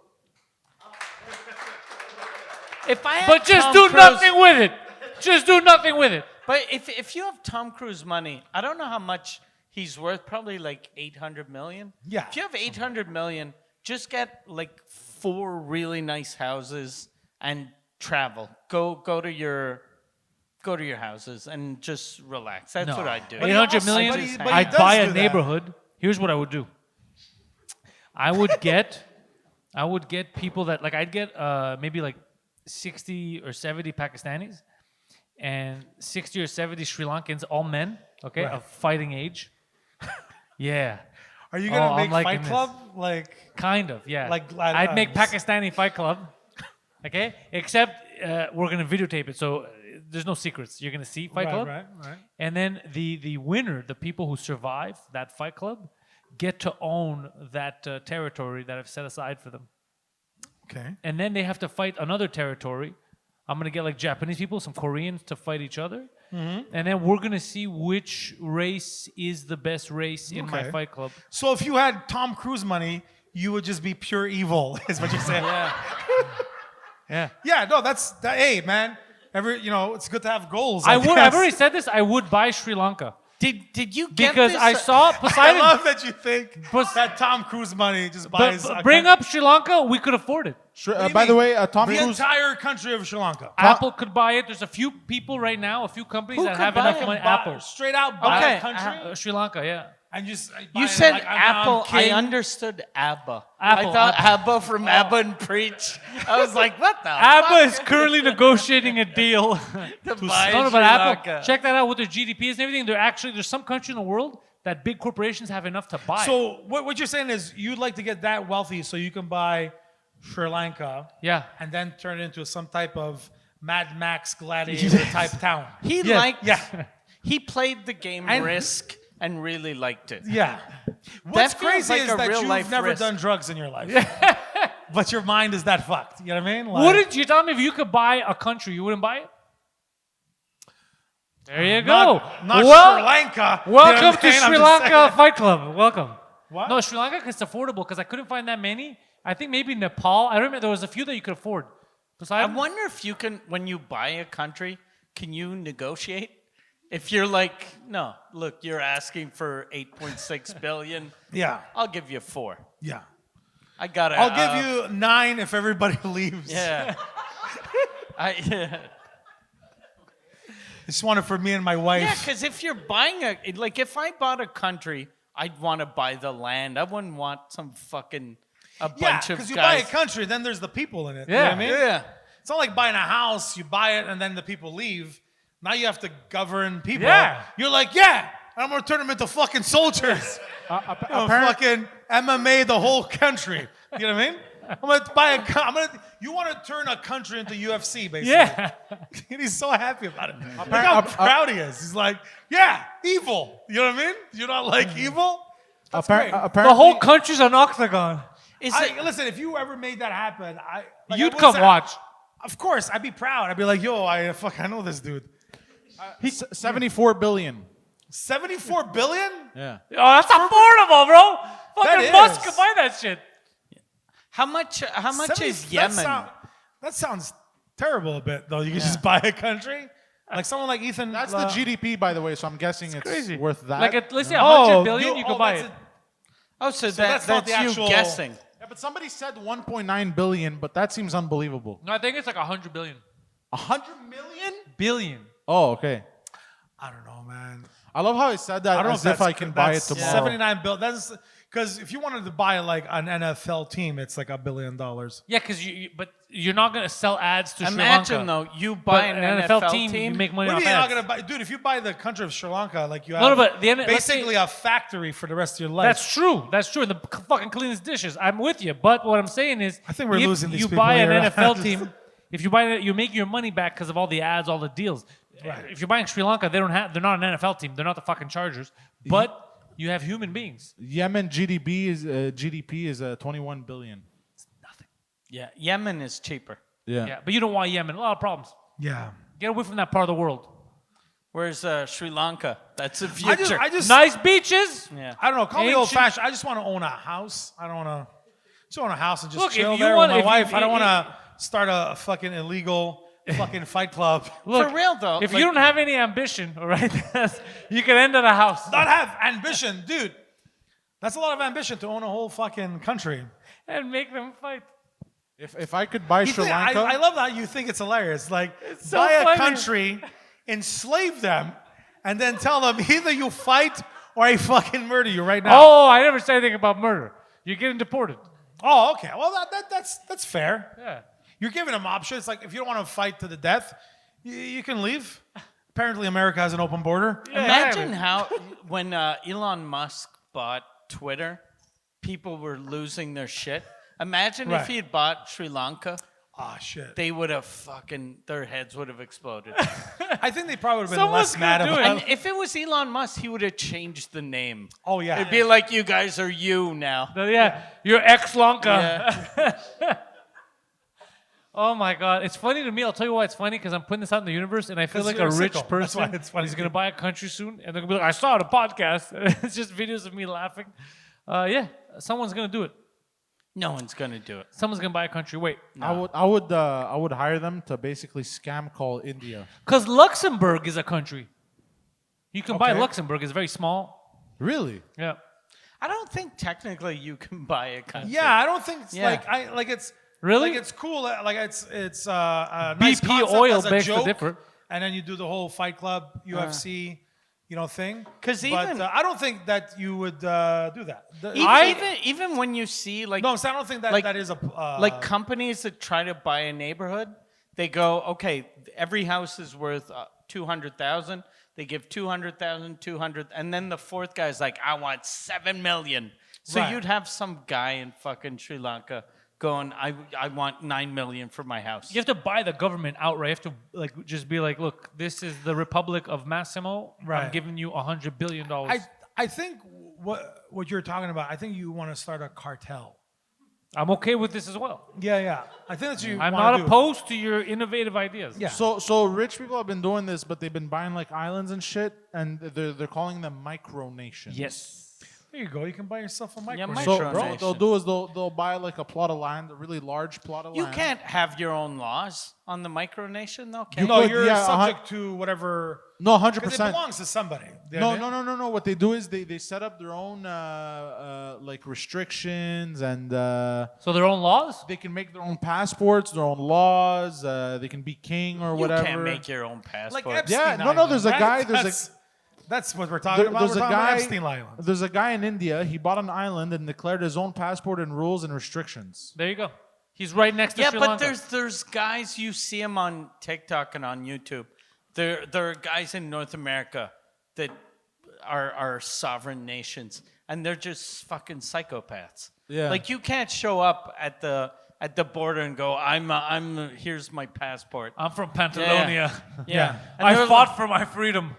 If I had But just Tom do Cruise- nothing with it. Just do nothing with it. But if you have Tom Cruise money, I don't know how much he's worth. Probably like 800 million. Yeah. If you have 800 million, just get like 4 really nice houses and travel. Go to your houses and just relax. That's what I'd do. 800 million. but he I'd does buy do a that. neighborhood. Here's what I would do. I would get people that I'd get maybe like 60 or 70 Pakistanis and 60 or 70 Sri Lankans, all men, okay, Right. of fighting age. Yeah. Are you gonna Oh, make I'm liking Fight this. Club? Like, Kind of, yeah. Like, I'd make Pakistani Fight Club, okay? Except we're gonna videotape it, so there's no secrets. You're gonna see Fight Club, right. and then the winner, the people who survive that Fight Club, get to own that territory that I've set aside for them, Okay. and then they have to fight another territory. I'm gonna get like Japanese people, some Koreans to fight each other, and then we're gonna see which race is the best race in my Okay. Fight Club. So if you had Tom Cruise money, you would just be pure evil, is what you're saying. Yeah. Yeah, no, that's that. Hey, man, it's good to have goals. I guess. would. I've already said this. I would buy Sri Lanka. Did you get because this? I saw I Poseidon. love that you think Pos- that Tom Cruise money just buys. But bring up Sri Lanka, we could afford it. By the way, Tom the Cruise. entire country of Sri Lanka. Apple could buy it. There's a few people right now, a few companies Who that could have buy enough it? money. Buy- Apple. straight out buy Okay, a country Sri Lanka, yeah. and just buy You it said like, I'm Apple. I king. understood ABBA. Apple, I thought ABBA from ABBA and Preach. I was like, what the ABBA fuck? is currently negotiating a deal. To buy No, Sri but Apple, Lanka. check that out with their GDP and everything. There's some country in the world that big corporations have enough to buy. So what you're saying is you'd like to get that wealthy so you can buy Sri Lanka yeah. and then turn it into some type of Mad Max gladiator type town. He Yeah. liked. Yeah. He played the game And- Risk and really liked it. Yeah. What's feels crazy like is a that real you've life never risk. done drugs in your life. But your mind is that fucked. You know what I mean? Like, Wouldn't you tell me if you could buy a country, you wouldn't buy it? There you go. Not Well- Sri Lanka. You know Welcome what I'm to saying? I'm Sri just Lanka saying. Fight Club. Welcome. What? No, Sri Lanka is affordable because I couldn't find that many. I think maybe Nepal. I remember there was a few that you could afford. I Poseidon? wonder if you can, when you buy a country, can you negotiate? If you're like, no, look, you're asking for 8.6 billion. Yeah. I'll give you 4. Yeah. I got it. I'll give you 9 if everybody leaves. Yeah. Yeah, I just want it for me and my wife. because if you're buying like if I bought a country, I'd want to buy the land. I wouldn't want some fucking bunch of because you buy a guys. country, then there's the people in it. Yeah. You know what I mean? Yeah. It's not like buying a house, you buy it and then the people leave. Now you have to govern people. Yeah. You're like, yeah, I'm going to turn them into fucking soldiers. Fucking MMA the whole country. You know what I mean? I'm going to buy you want to turn a country into UFC, basically. Yeah. And he's so happy about it. Look how proud he is. He's like, yeah, evil. You know what I mean? You don't like evil? That's great. Apparently, The whole country's an octagon. Listen, if you ever made that happen, You'd come watch. Of course, I'd be proud. I'd be like, yo, I know this dude. he's 74 billion. 74 billion? Yeah. Oh, that's affordable, bro. Fucking That Musk is. could buy that shit. How much is 70 Yemen? That sounds terrible a bit, though. You can just buy a country. Like someone like Ethan. That's the GDP, by the way, so I'm guessing it's Crazy. worth that. Like, let's say Oh, 100 billion, you could buy it. Oh, so, that's that's not the you actual- guessing. Yeah, but somebody said 1.9 billion, but that seems unbelievable. No, I think it's like 100 billion. 100 million? Billion. Oh, okay. I don't know, man. I love how he said that I don't know as if I can buy it that's tomorrow. 79 billion. That's because if you wanted to buy like an NFL team, it's like $1 billion. Yeah, because but you're not gonna sell ads to Imagine Sri Lanka. though, you buy But an NFL team, you make money What off are you not ads. gonna buy, dude? If you buy the country of Sri Lanka, like you have No, but let's say- basically a factory for the rest of your life. That's true. That's true. And the fucking cleanest dishes. I'm with you. But what I'm saying is, I think we're if losing these you people buy an here. NFL team, if you buy it, you make your money back because of all the ads, all the deals. Right. If you're buying Sri Lanka, they're not an NFL team. They're not the fucking Chargers. But you have human beings. Yemen GDP is 21 billion. yeah, Yemen is cheaper. Yeah, but you don't want Yemen. A lot of problems. yeah. Get away from that part of the world. Where's Sri Lanka? That's the future. I just Nice beaches. yeah. I don't know. Call me Ancient- old fashioned. I just want to own a house. I don't want to just own a house and just Look, if chill you there want- with if my you- wife. I don't want to start a fucking illegal fucking fight club. Look, For real though, if like- you don't have any ambition, all right, you can end at a house Not have ambition, dude. That's a lot of ambition to own a whole fucking country. and make them fight. If I could buy You Sri think- Lanka, I love that you think it's hilarious. Like, so buy a funny. country, enslave them, and then tell them either you fight or I fucking murder you right now. Oh, I never said anything about murder. You're getting deported. Oh, okay. Well, that's fair. Yeah. You're giving them options. Like, if you don't want to fight to the death, you can leave. Apparently, America has an open border. Imagine how when Elon Musk bought Twitter, people were losing their shit. Imagine Right. if he had bought Sri Lanka, Ah, shit. they would have fucking their heads would have exploded. I think they probably would have been Someone's less mad gonna do about it. And if it was Elon Musk, he would have changed the name. Oh, yeah. It'd be like you guys are you now. Yeah, you're ex-Lanka. Oh my God, it's funny to me. I'll tell you why it's funny because I'm putting this out in the universe, and I feel 'Cause like you're a a rich sicko. person. That's why it's funny. He's gonna buy a country soon, and they're gonna be like, "I saw it on a podcast." It's just videos of me laughing. Yeah, someone's gonna do it. No one's gonna do it. Someone's gonna buy a country. Wait, I would hire them to basically scam call India. because Luxembourg is a country. You can buy Okay. Luxembourg. It's very small. Really? Yeah. I don't think technically you can buy a country. Yeah, I don't think it's Yeah. it's Really? like it's cool. Like it's a nice BP concept oil as a begs to joke, differ. and then you do the whole Fight Club UFC, thing. 'Cause But, even- I don't think that you would do that. Even when you see like No, I'm saying I don't think that like- that is a like companies that try to buy a neighborhood, they go, okay, every house is worth 200,000. They give 200,000, 200, and then the fourth guy's like, I want 7 million. So Right. you'd have some guy in fucking Sri Lanka going, I want 9 million for my house. You have to buy the government outright. You have to like just be like, look, this is the Republic of Massimo. I'm Right. giving you $100 billion. I think what you're talking about. I think you want to start a cartel. I'm okay with this as well. Yeah. I think that's what you. I'm wanna not do. opposed to your innovative ideas. Yeah. So rich people have been doing this, but they've been buying like islands and shit, and they're calling them micronations. Yes. There you go. You can buy yourself a micro. Yeah, So Micronation. bro, what they'll do is they'll buy like a plot of land, a really large plot of You land. can't have your own laws on the micronation, though, can No, could, you're yeah, subject to whatever. No, 100%. Because it belongs to somebody. No. What they do is they set up their own like restrictions, and So their own laws? they can make their own passports, their own laws. They can be king or you whatever. can't make your own Like passport. Epstein Yeah, no, Island, there's a right? guy- That's what we're talking about. There's We're a talking about guy. Epstein Island. There's a guy in India. He bought an island and declared his own passport and rules and restrictions. There you go. He's right next to Yeah, Sri but Lanka. there's guys, you see them on TikTok and on YouTube. There are guys in North America that are sovereign nations, and they're just fucking psychopaths. Yeah. Like you can't show up at the border and go, I'm here's my passport. I'm from Pantalonia. Yeah. And I they're fought for my freedom.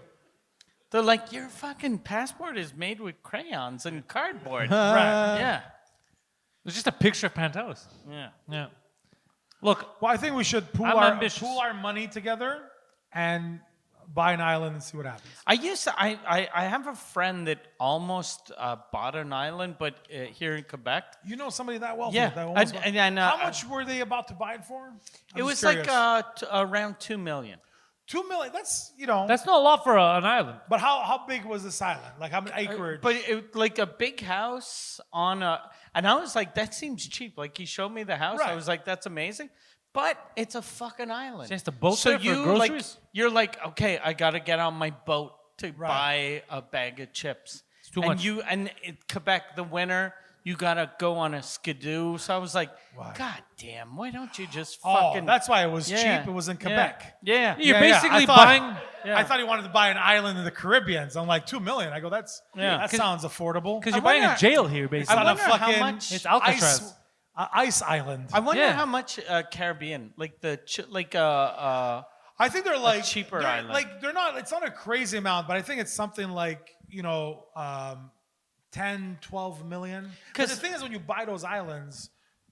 They're like, your fucking passport is made with crayons and cardboard. Right. Yeah. It's just a picture of Pantelis. Yeah. Yeah. Look, Well, I think we should pool I'm ambitious. our money together and buy an island and see what happens. I have a friend that almost bought an island, but here in Quebec. You know somebody that wealthy? Yeah. That almost And, how much were they about to buy it for? It was like around 2 million. 2 million. That's that's not a lot for an island. But how big was this island? Like how many acreage? But like a big house on a, and I was like, that seems cheap. Like he showed me the house. I Right. was like, that's amazing. But it's a fucking island. Just a boat so there for you groceries? like, you're like, okay, I gotta get on my boat to Right. buy a bag of chips. It's too and much. And in Quebec, the winter, you gotta go on a skidoo. So I was like, Right. God damn, why don't you just oh, fucking? that's why it was Yeah. cheap. It was in Quebec. Yeah. You're Yeah, basically I thought- buying. I thought he wanted to buy an island in the Caribbean. So I'm like 2 million. I go, that sounds affordable. Because I you're buying a wonder- jail here, It's basically. on a wonder how fucking much- It's Alcatraz. ice island. I wonder Yeah. how much Caribbean, like the I think they're like cheaper they're, island. Like they're not. It's not a crazy amount, but I think it's something like 10, 12 million. Because the thing is, when you buy those islands,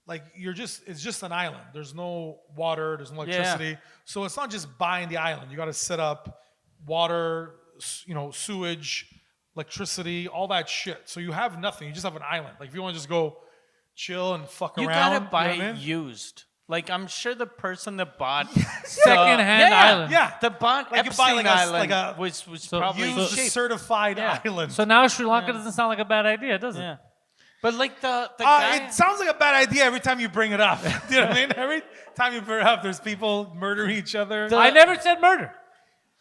like it's just an island. There's no water. There's no electricity. So it's not just buying the island. You got to set up water, sewage, electricity, all that shit. So you have nothing. You just have an island. Like if you want to just go chill and fuck you around, gotta buy you know what I mean? used. Like I'm sure the person that bought Secondhand island. Yeah. the bought Like you Epstein buy like Island a was So probably Used cheap. certified Yeah. island. So now Sri Lanka doesn't sound like a bad idea, does it? Yeah, but like the guy. It sounds like a bad idea every time you bring it up. Do you know what I mean? Every time you bring it up, there's people murdering each other. I never said murder.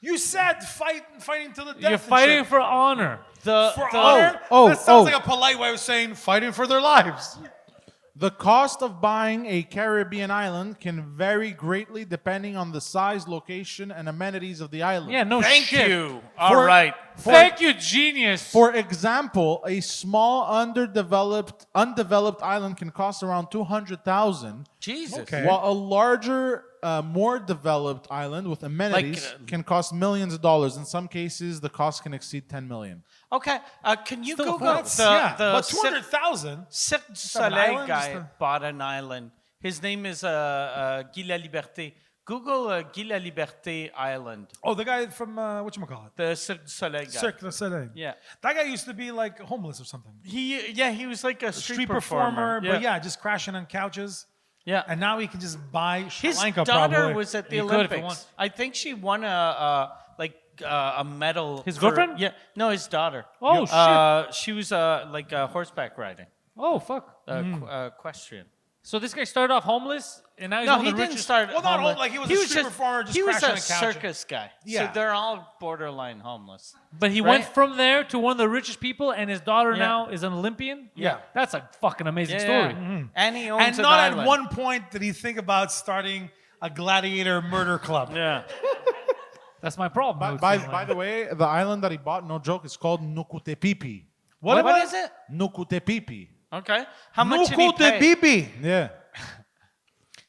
You said fighting to the death. You're and fighting shit. for honor. for honor. That sounds like a polite way of saying fighting for their lives. The cost of buying a Caribbean island can vary greatly depending on the size, location, and amenities of the island. Yeah, no Thank shit. you. All right. Thank you, genius. For example, a small, undeveloped island can cost around $200,000, Jesus. Okay. while a larger, more developed island with amenities can cost millions of dollars. In some cases, the cost can exceed $10 million. Okay. Can you Still Google nuts. the but 200,000. Cirque du an Soleil island, guy just bought an island. His name is Guy La Liberté. Google Guy La Liberté Island. Oh, the guy from whatchamacallit? The Cirque du Soleil guy. Cirque du Soleil. Yeah. That guy used to be like homeless or something. He was like a street Performer, Yeah. but yeah, just crashing on couches. Yeah. And now he can just buy Sri His Lanka daughter probably. was at the He could if he Olympics. wants. I think she won a like a medal. His for- girlfriend? Yeah. No, his daughter. Oh, shit. She was like horseback riding, Oh, fuck. equestrian. So this guy started off homeless, and now he's No, one he of the didn't richest. start. Well, not homeless. home, like he was a street performer, just he was crashing a on the couch. circus guy. Yeah. So they're all borderline homeless. But he Right? went from there to one of the richest people, and his daughter Yeah. now is an Olympian. Yeah. That's a fucking amazing Yeah, story. yeah. And he owns And an not island. at one point did he think about starting a gladiator murder club. Yeah. That's my problem. By the way, the island that he bought, no joke, is called Nukutepipi. What is it? Nukutepipi. Okay. How much did he Nuku de pay? Bibi. Yeah.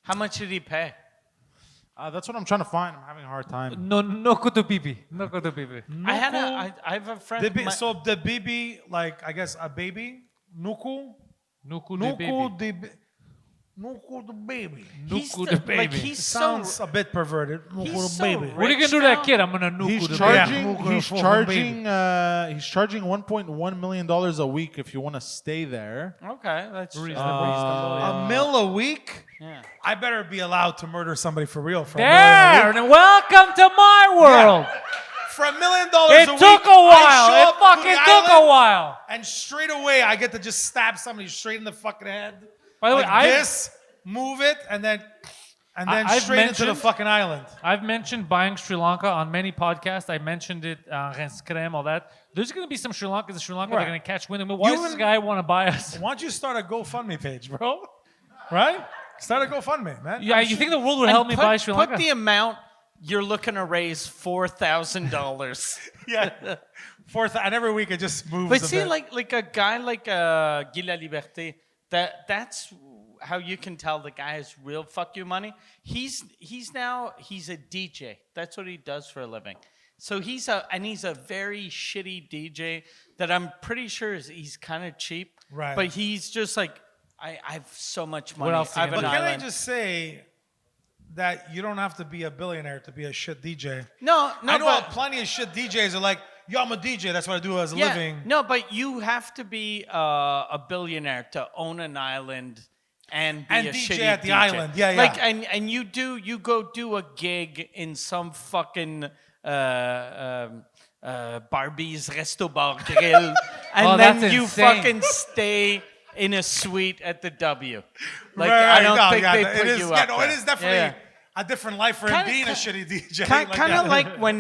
How much did he pay? That's what I'm trying to find. I'm having a hard time. No kutu pipi. No kutu pipi. I have a friend. So the Bibi, like I guess a baby. Nuku. Nuku de baby. Nuku de Bi- Nuku the baby. he's Nuku the- the baby. Like he's Sounds so. a bit perverted. Nuku He's the so baby. What are you gonna rich do to that now. kid? I'm gonna nuku He's the charging. baby. He's charging. He's charging 1.1 million dollars a week if you want to stay there. Okay, that's Reasonable. A mil a week? Yeah. I better be allowed to murder somebody for real for There, and welcome to my world. For $1 million It a week. took a I while. show It up to fucking the took a island, while. And straight away, I get to just stab somebody straight in the fucking head. By the way, like this, move it, and then I've straight into the mentioned- fucking island. I've mentioned buying Sri Lanka on many podcasts. I mentioned it, Renskrem, all that. There's going to be some Sri Lankans in Sri Lanka that are Right. going to catch wind of me. Why You does this and- guy want to buy us? Why don't you start a GoFundMe page, bro? Right? Start a GoFundMe, man. Yeah, you think the world would help me buy Sri Lanka? Put the amount you're looking to raise $4,000. Yeah. Fourth, and every week it just moves. But a see, bit. like a guy like Guy La Liberté, that's how you can tell the guy has real fuck you money. He's a DJ. That's what he does for a living. So he's a very shitty DJ that I'm pretty sure he's kind of cheap. Right. But he's just like, I have so much money. else do I you have But an can I island. just say that you don't have to be a billionaire to be a shit DJ? No, I know but plenty of shit DJs are like, yo, I'm a DJ. That's what I do as a living. No, but you have to be a billionaire to own an island and be And a DJ shitty at the DJ. island. Yeah, yeah. Like, and you go do a gig in some fucking Barbie's Resto Bar Grill, and Oh, then that's you insane. fucking stay in a suite at the W. Like, Right, I don't no, think yeah, they it put is, you yeah, up no, there. it is definitely Yeah. a different life for him Kinda- being a shitty DJ. Kind that. of like when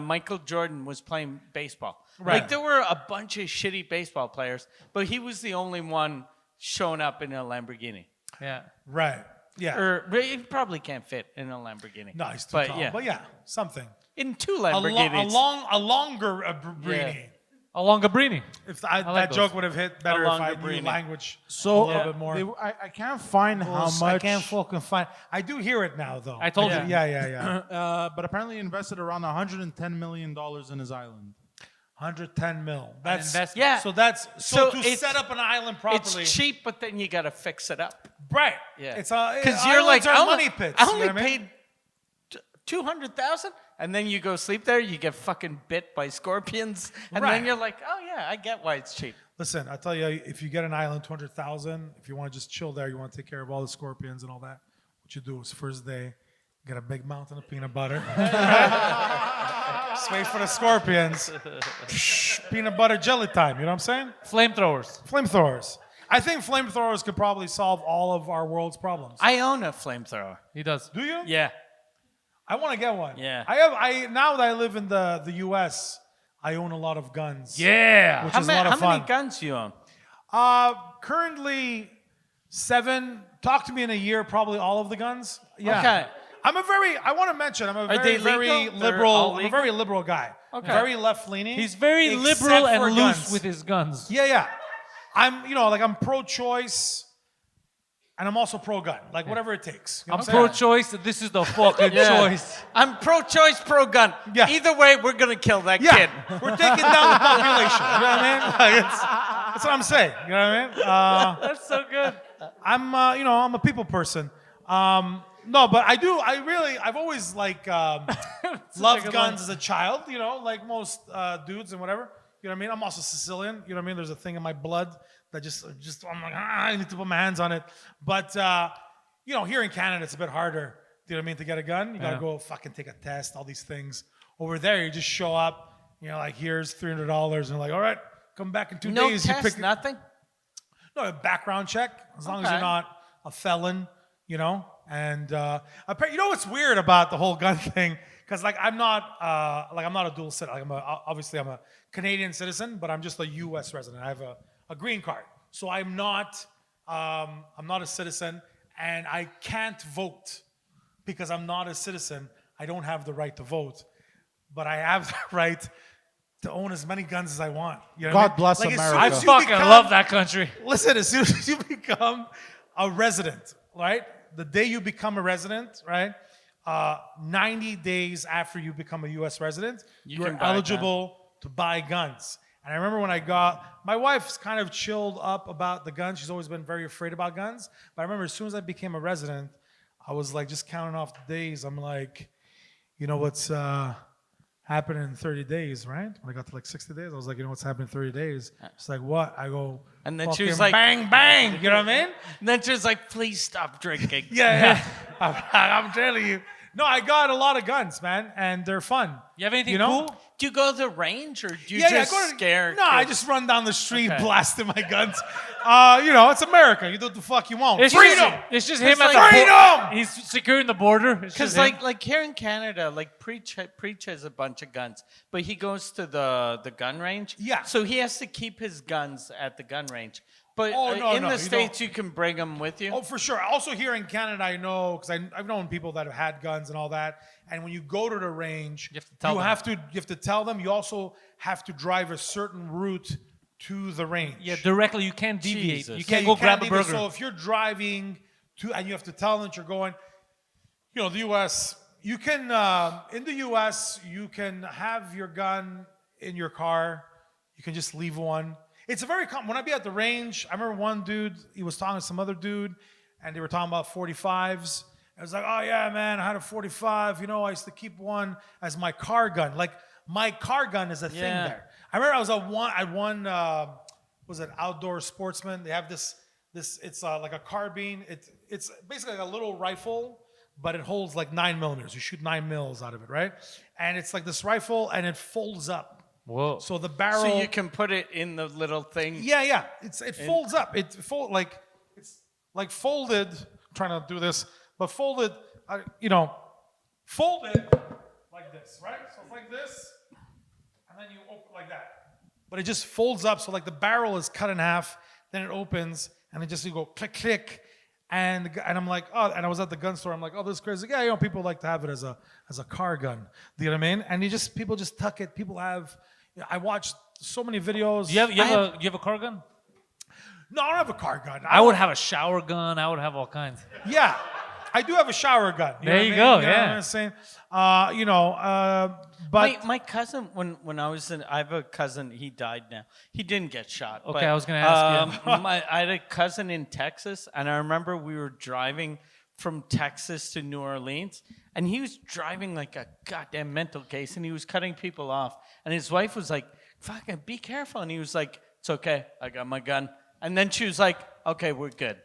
Michael Jordan was playing baseball. Right. Like there were a bunch of shitty baseball players, but he was the only one showing up in a Lamborghini. Yeah. Right. Yeah. Or he probably can't fit in a Lamborghini. No, he's too but tall. Yeah, But yeah, something. in two A, lo- Lamborghinis. a longer Brini. Along Gabrini. If like that those. joke would have hit better A if I longer knew Brini. language So a little bit more. I can't find how much. I can't fucking find. I do hear it now, though. I told yeah, you. Yeah. But apparently he invested around $110 million in his island. 110 mil. That's investment. Yeah. So that's So to it's- set up an island properly. It's cheap, but then you gotta fix it up. Right. Yeah. It's Because you're like, our I money only, pits. I you only know what I mean? paid 200,000, and then you go sleep there, you get fucking bit by scorpions, and Right. then you're like, oh yeah, I get why it's cheap. Listen, I tell you, if you get an island, 200,000. If you want to just chill there, you want to take care of all the scorpions and all that. What you do is first day, get a big mountain of peanut butter. Just wait for the scorpions. Peanut butter jelly time. You know what I'm saying? Flamethrowers. Flamethrowers. I think flamethrowers could probably solve all of our world's problems. I own a flamethrower. He does. Do you? Yeah. I want to get one. Yeah. I now that I live in the U.S., I own a lot of guns. Yeah. Which How, is a lot of how many fun. guns do you own? Currently 7. Talk to me in a year, probably all of the guns. Yeah. Okay. I want to mention, I'm a they very legal? They're liberal, all I'm a legal? very liberal guy. Okay. Very left-leaning. He's very except liberal for and loose guns. with his guns. Yeah. I'm pro-choice, and I'm also pro-gun. Like, whatever it takes. You know I'm what saying? pro-choice. This is the fucking Yeah. choice. I'm pro-choice, pro-gun. Yeah. Either way, we're gonna kill that Yeah, kid. we're taking down the population. You know what I mean? Like, that's what I'm saying. You know what I mean? That's so good. I'm a people person. No, but I've always like loved good guns line. as a child. You know, like most dudes and whatever. You know what I mean? I'm also Sicilian. You know what I mean? There's a thing in my blood that just I'm like, I need to put my hands on it. But here in Canada, it's a bit harder. You know what I mean? To get a gun, you gotta Yeah. go fucking take a test, all these things. Over there, you just show up, like, here's $300, and like, all right, come back in 2 No days. test, You pick nothing? No, a background check, as long as Okay. you're not a felon, And you know what's weird about the whole gun thing? Because I'm not a dual citizen. Obviously I'm a Canadian citizen, but I'm just a U.S. resident. I have a green card, so I'm not a citizen, and I can't vote because I'm not a citizen. I don't have the right to vote, but I have the right to own as many guns as I want. You know what I God mean? bless Like, as America. soon I as you fucking become- love that country. Listen, as soon as you become a resident, right? The day you become a resident, right? 90 days after you become a U.S. resident, you're can buy a gun. eligible to buy guns. And I remember when my wife's kind of chilled up about the guns. She's always been very afraid about guns. But I remember as soon as I became a resident, I was like just counting off the days. I'm like, what's happening in 30 days, right? When I got to like 60 days, I was like, what's happening in 30 days? She's like, what? I go, And then she was fucking like, bang, bang. You know what I mean? And then she was like, please stop drinking. Yeah. I'm telling you. No, I got a lot of guns, man, and they're fun. You have anything You know? cool? Do you go to the range or do you I just go to- scare No, I kids? just run down the street Okay. blasting my guns. It's America. You do what the fuck you want. It's Freedom. Just, it's just him It's at like- the Freedom! He's securing the border. It's Because just him. like here in Canada, like Preach has a bunch of guns, but he goes to the gun range. Yeah. So he has to keep his guns at the gun range. But Oh, no, in no, the you States, don't. you can bring them with you. Oh, for sure. Also here in Canada, I know, because I've known people that have had guns and all that. And when you go to the range, You have to tell them. you have to tell them. You also have to drive a certain route to the range. yeah, directly. You can't deviate. Jesus. You Yeah, can't go grab a either. burger. So if you're driving and you have to tell them that you're going, the U.S. You can in the U.S. you can have your gun in your car. You can just leave one. It's a very when I be at the range. I remember one dude. He was talking to some other dude, and they were talking about 45s. I was like, oh yeah, man, I had a 45. I used to keep one as my car gun. Like my car gun is a thing Yeah. there. I remember I was at one was it Outdoor Sportsman? They have this it's like a carbine. It's basically like a little rifle, but it holds like 9 millimeters. You shoot 9 mils out of it, right? And it's like this rifle, and it folds up. Whoa. So the barrel. So you can put it in the little thing. Yeah. It folds up. It's like folded. I'm trying to do this, but folded. Folded like this, right? So it's like this, and then you open like that. But it just folds up. So like the barrel is cut in half, then it opens, and it just you go click click. And I'm like, oh, and I was at the gun store. I'm like, oh, this is crazy. Yeah, people like to have it as a car gun. Do you know what I mean? And people just tuck it. People have. I watched so many videos. You have a car gun? No, I don't have a car gun. I would have a shower gun. I would have all kinds. Yeah, I do have a shower gun. There know you what go, I mean? You know yeah. what I'm saying? But My cousin, when I was I have a cousin. He died now. He didn't get shot. Okay, but, I was gonna ask you. I had a cousin in Texas, and I remember we were driving from Texas to New Orleans, and he was driving like a goddamn mental case, and he was cutting people off. And his wife was like, "Fucking be careful," and he was like, "It's okay, I got my gun." And then she was like, "Okay, we're good."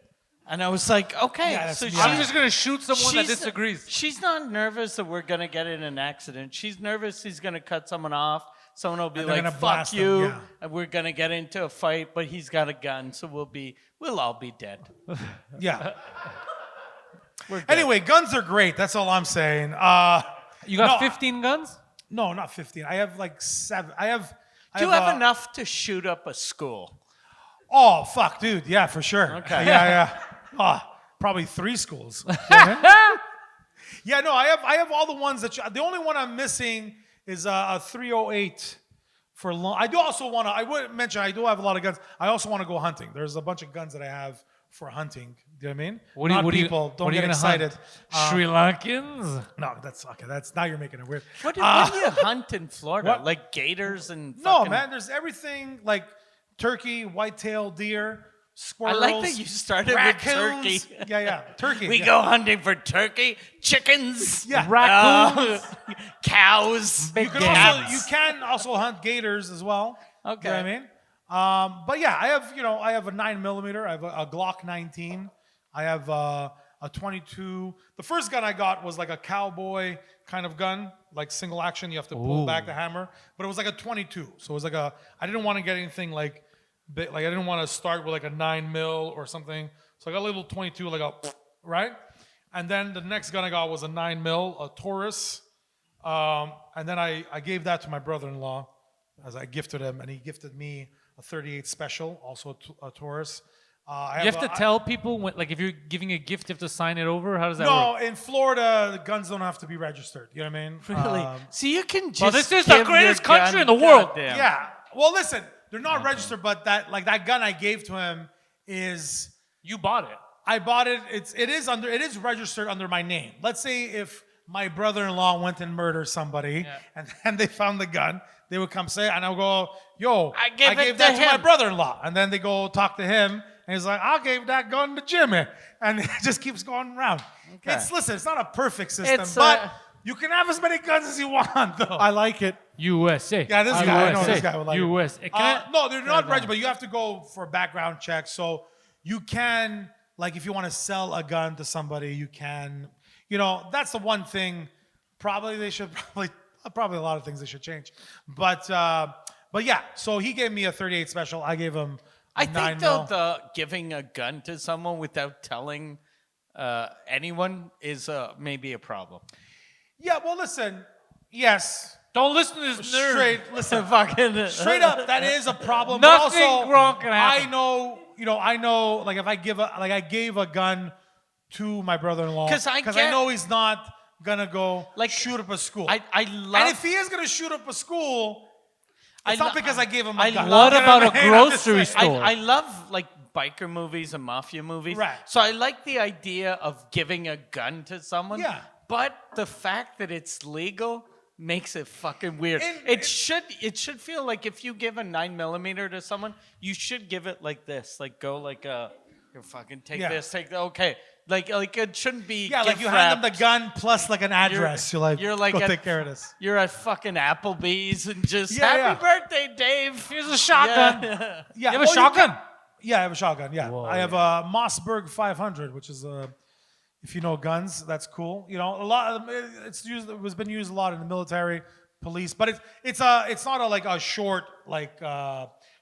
And I was like, "Okay." Yeah, that's so me. I'm just going to shoot someone that She's- disagrees. She's not nervous that we're gonna get in an accident. She's nervous he's gonna cut someone off. Someone will be And they're like, gonna "Fuck blast them, you," yeah. and we're gonna get into a fight. But he's got a gun, so we'll all be dead. yeah. We're good. Anyway, guns are great. That's all I'm saying. You got No, 15 guns? No, not 15. I have like 7. do you have enough to shoot up a school? Oh fuck, dude. Yeah, for sure. Okay. Yeah. Oh, probably 3 schools. You know what I mean? Yeah, no, I have all the ones that the only one I'm missing is a 308 for long. I do also want to. I would mention I do have a lot of guns. I also want to go hunting. There's a bunch of guns that I have for hunting. Do you know what I mean? Not people. Don't get excited. Sri Lankans? No, that's okay. That's now you're making it weird. What do you hunt in Florida? What? Like gators and No, fucking- man. There's everything like turkey, white-tailed deer, I squirrels. like that you started raccoons. with turkey. Yeah, turkey. We yeah. go hunting for turkey, chickens, Yeah. Raccoons. cows. Big You can, cats. also, you can also hunt gators as well. Okay. You know what I mean? But yeah, I have a 9mm. I have a Glock 19. I have a 22. The first gun I got was like a cowboy kind of gun, like single action. You have to pull back the hammer, but it was like a 22. So it was like I didn't want to get anything like I didn't want to start with like a 9mm or something. So I got a little 22, like a right. And then the next gun I got was a 9mm, a Taurus. And then I gave that to my brother-in-law as I gifted him, and he gifted me a 38 special, also a Taurus. You have to tell people when, like, if you're giving a gift, you have to sign it over. How does that work? No, in Florida, the guns don't have to be registered. You know what I mean? Really? So you can just. Well, this is the greatest country in the world. Goddamn. Yeah. Well, listen, they're not registered, but that gun I gave to him is. You bought it. I bought it. It is registered under my name. Let's say if my brother-in-law went and murdered somebody, and then they found the gun, they would come say, and I'll go, "Yo, I gave that to my brother-in-law," and then they go talk to him. And he's like, I gave that gun to Jimmy. And it just keeps going around. Okay. It's not a perfect system, but you can have as many guns as you want, though. I like it. USA. Yeah, this guy, I know this guy would like USA. it. No, they're not registered, but you have to go for a background check. So you can, like, if you want to sell a gun to somebody, you can, that's the one thing probably they should, probably a lot of things they should change. But yeah, so he gave me a 38 special. I gave him I think, though, the giving a gun to someone without telling anyone is maybe a problem. Yeah, well, listen. Yes. Don't listen to this nerd. Straight up, that is a problem. Nothing but also, wrong can happen. I know, like if I gave a gun to my brother-in-law, because I know he's not gonna go shoot up a school. I love. And if he is gonna shoot up a school. It's not because I gave him a gun. What about a grocery store? I love biker movies and mafia movies. Right. So I like the idea of giving a gun to someone. Yeah. But the fact that it's legal makes it fucking weird. It should feel like if you give a 9mm to someone, you should give it like this. Like go like you fucking take this, take that. Okay. Like it shouldn't be. Yeah, like you hand them the gun plus like an address. You're like go take care of this. You're at fucking Applebee's and just happy birthday, Dave. Here's a shotgun. Yeah. You have a shotgun? I have a shotgun. Yeah, Whoa, I have a Mossberg 500, which is if you know guns, that's cool. A lot of them, it was been used a lot in the military, police, but it's not a short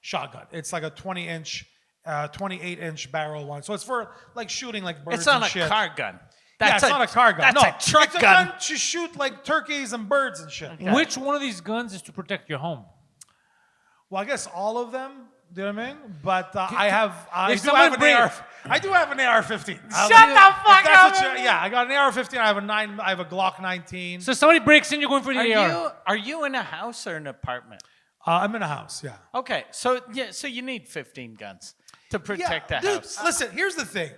shotgun. It's like a 28-inch barrel one. So it's for like shooting like birds. It's not and shit. a car gun. It's not a car gun. That's a truck it's gun. A gun to shoot like turkeys and birds and shit. Okay. Which one of these guns is to protect your home? Well, I guess all of them. Do you know what I mean? But I do have an AR-15. Shut the fuck up! I got an AR-15. I have a Glock 19. So somebody breaks in, you're going for the AR. Are you in a house or an apartment? I'm in a house. Yeah. Okay, so you need 15 guns to protect the house. Listen, here's the thing.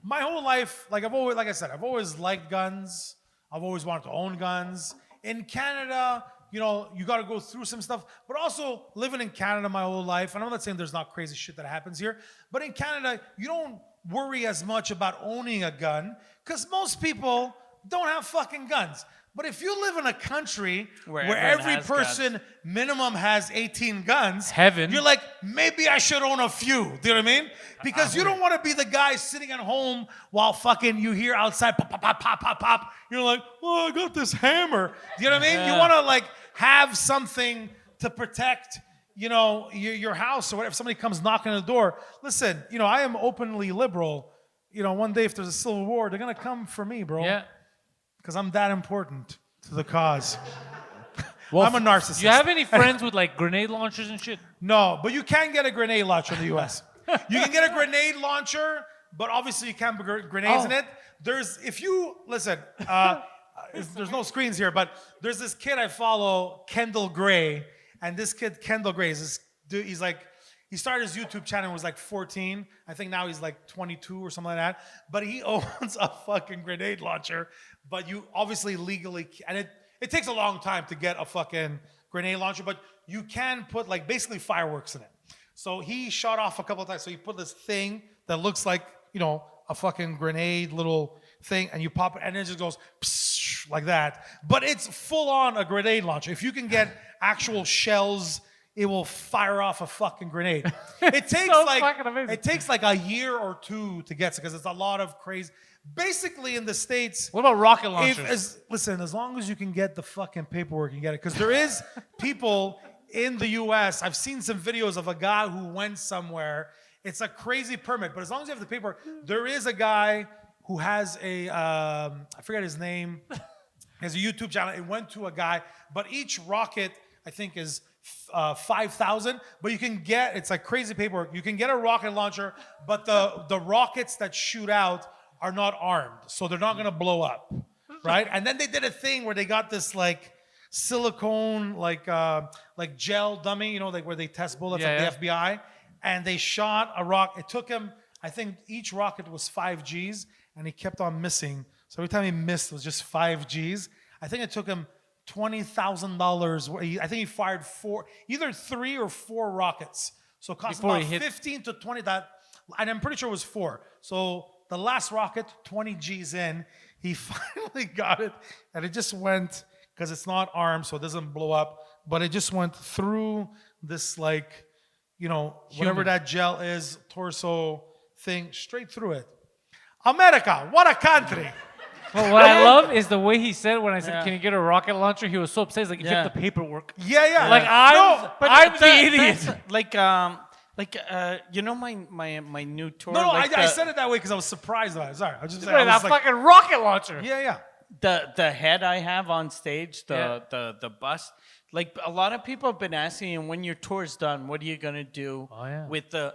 My whole life, I've always liked guns. I've always wanted to own guns. In Canada, you got to go through some stuff. But also, living in Canada my whole life, and I'm not saying there's not crazy shit that happens here, but in Canada, you don't worry as much about owning a gun because most people don't have fucking guns. But if you live in a country where every person minimum has 18 guns, you're like, maybe I should own a few. Do you know what I mean? Because you don't want to be the guy sitting at home while fucking you hear outside pop, pop, pop, pop, pop, pop. You're like, oh, I got this hammer. Do you know what I mean? You want to have something to protect, your house or whatever. If somebody comes knocking on the door, listen, I am openly liberal. One day if there's a civil war, they're going to come for me, bro. Yeah. Because I'm that important to the cause. Well, I'm a narcissist. Do you have any friends with grenade launchers and shit? No, but you can get a grenade launcher in the U.S. You can get a grenade launcher, but obviously you can't put grenades in it. There's no screens here, but there's this kid I follow, Kendall Gray, and this kid, Kendall Gray, is this dude, he started his YouTube channel when he was 14. I think now he's 22 or something like that. But he owns a fucking grenade launcher. But you obviously legally, and it takes a long time to get a fucking grenade launcher, but you can put basically fireworks in it. So he shot off a couple of times. So you put this thing that looks like, a fucking grenade little thing, and you pop it, and it just goes psh, like that. But it's full on a grenade launcher. If you can get actual shells, it will fire off a fucking grenade. It takes so fucking amazing. It takes a year or two to get it because it's a lot of crazy. basically in the States. What about rocket launchers? Listen, as long as you can get the fucking paperwork, you get it. Because there is people in the U.S. I've seen some videos of a guy who went somewhere. It's a crazy permit, but as long as you have the paperwork, there is a guy who has a I forget his name. He has a YouTube channel. It went to a guy, but each rocket I think is 5,000. But you can get, it's like crazy paperwork. You can get a rocket launcher, but the rockets that shoot out are not armed, so they're not gonna blow up, right? And then they did a thing where they got this like silicone like gel dummy, you know, like where they test bullets at the FBI, and they shot a rock. It took him, I think each rocket was 5 Gs, and he kept on missing. So every time he missed, it was just 5 Gs. I think it took him $20,000. I think he fired either 3 or 4 rockets. So it cost about 15 to 20. And I'm pretty sure it was 4. So the last rocket, 20 Gs in, he finally got it, and it just went, because it's not armed, so it doesn't blow up, but it just went through this, like, you know, whatever that gel is, torso thing, straight through it. America, what a country. Well, what I love is the way he said when I said, "Can you get a rocket launcher?" He was so upset. He's like, "You have the paperwork." Yeah. Like I'm the idiot. You know my new tour. No, I said it that way because I was surprised about it. Sorry, I was just that fucking rocket launcher. Yeah. The head I have on stage, the bust. Like a lot of people have been asking him, when your tour's done, what are you gonna do with the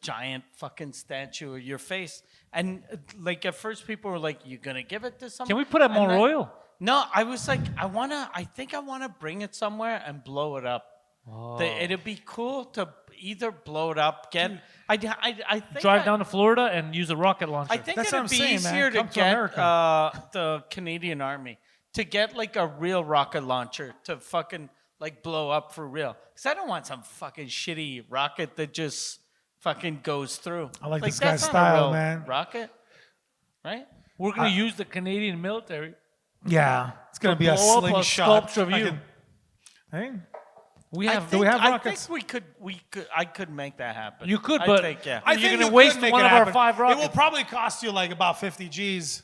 giant fucking statue of your face? And like at first people were like, "You gonna give it to someone?" Can we put it more royal? No, I was like, I think I wanna bring it somewhere and blow it up. It'd be cool to either blow it up, I think drive down to Florida and use a rocket launcher. I think it'd be easier to get the Canadian Army to get like a real rocket launcher to fucking like blow up for real. Because I don't want some fucking shitty rocket that just fucking goes through. I like this that's guy's not a style, real man. Rocket, right? We're gonna use the Canadian military. Yeah, it's gonna be a blow up slingshot. sculpture of you. Hey, do we have I rockets? think I could make that happen. You could, I but think, yeah. I think you're gonna you waste could make one it of our happen. 5 rockets. It will probably cost you like about 50 Gs.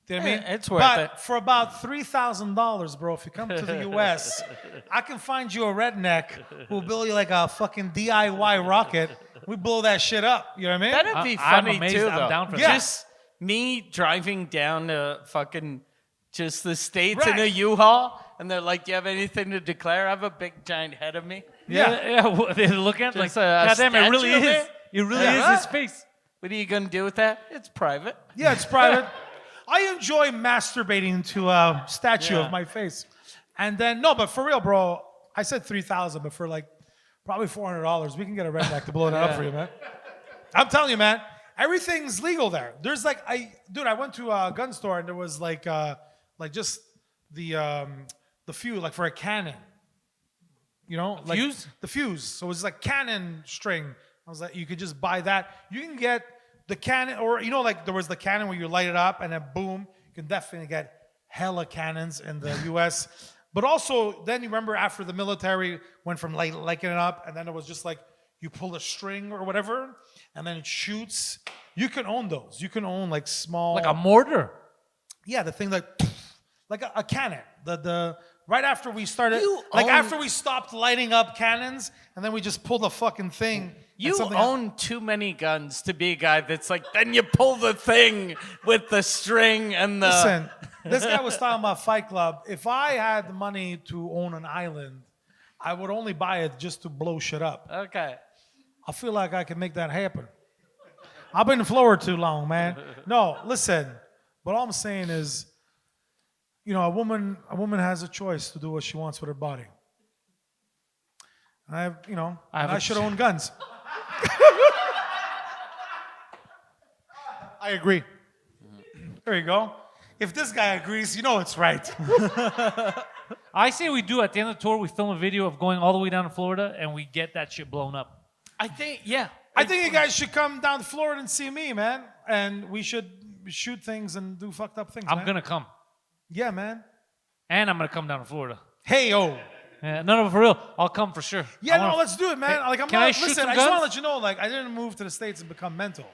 Do you know what I mean? It's worth but it. for about $3,000, bro, if you come to the U.S., I can find you a redneck who'll build you like a fucking DIY rocket. We blow that shit up. You know what I mean? That'd be I'm funny amazed. too, though. I'm down for Yeah. that. Just me driving down to fucking just the States Right. in a U-Haul, and they're like, "Do you have anything to declare?" I have a big giant head of me. Yeah. They look at it like, Just a God damn, it really statue of is. it? It really Yeah. is his face. What are you gonna do with that? It's private. Yeah, it's private. I enjoy masturbating to a statue Yeah. of my face. And then, no, but for real, bro, I said 3,000, but for like probably $400, we can get a redneck to blow that up for you, man. I'm telling you, man, everything's legal there. There's like, I went to a gun store and there was like just the fuse, like for a cannon. You know, like Fuse? the fuse. So it's like cannon string. I was like, you could just buy that. You can get the cannon, or you know, like there was the cannon where you light it up and then boom. You can definitely get hella cannons in the U.S. But also, then you remember after the military went from lighting it up, and then it was just like you pull a string or whatever, and then it shoots. You can own those. You can own like small, Like a mortar. yeah, the thing like a cannon. The right after we started, own- after we stopped lighting up cannons, and then we just pulled the fucking thing. You own too many guns to be a guy that's like, then you pull the thing with the string and the. Listen, this guy was talking about Fight Club. If I had the money to own an island, I would only buy it just to blow shit up. Okay. I feel like I can make that happen. I've been in Florida too long, man. No, listen. What I'm saying is, you know, a woman has a choice to do what she wants with her body. I should own guns. I agree. There you go. If this guy agrees, you know it's right. I say we do at the end of the tour, we film a video of going all the way down to Florida and we get that shit blown up. I think, yeah. I think you guys should come down to Florida and see me, man. And we should shoot things and do fucked up things. I'm man. gonna come. Yeah, man. And I'm gonna come down to Florida. Hey, yo. Yeah, no, for real. I'll come for sure. Yeah, no, let's do it, man. Like, I'm can not. I shoot Listen, some I just want to guns? let you know, like, I didn't move to the States and become mental.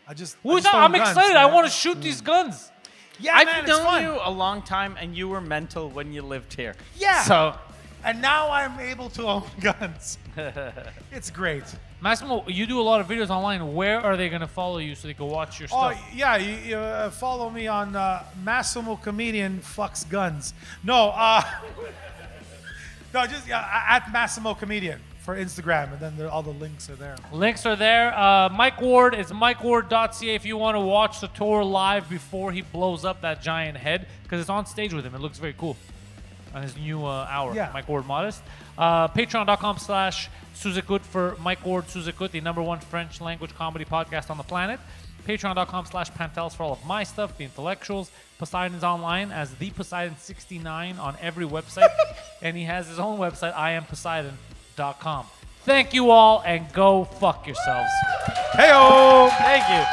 I'm excited. I want to shoot these guns. Yeah, I've man, it's known fun. you a long time, and you were mental when you lived here. Yeah. So And now I'm able to own guns. It's great. Massimo, you do a lot of videos online. Where are they going to follow you so they can watch your Oh, stuff? yeah. You follow me on Massimo Comedian Fucks Guns. No, no, just at Massimo Comedian for Instagram, and then all the links are there. Links are there. Mike Ward is mikeward.ca if you want to watch the tour live before he blows up that giant head, because it's on stage with him. It looks very cool on his new hour. Yeah. Mike Ward Modest. Patreon.com/Suzekut for Mike Ward Suzekut, the #1 French language comedy podcast on the planet. Patreon.com/Pantelis for all of my stuff, the intellectuals. Poseidon's online as the Poseidon69 on every website. And he has his own website, IamPoseidon.com. Thank you all, and go fuck yourselves. Hey-o! Thank you.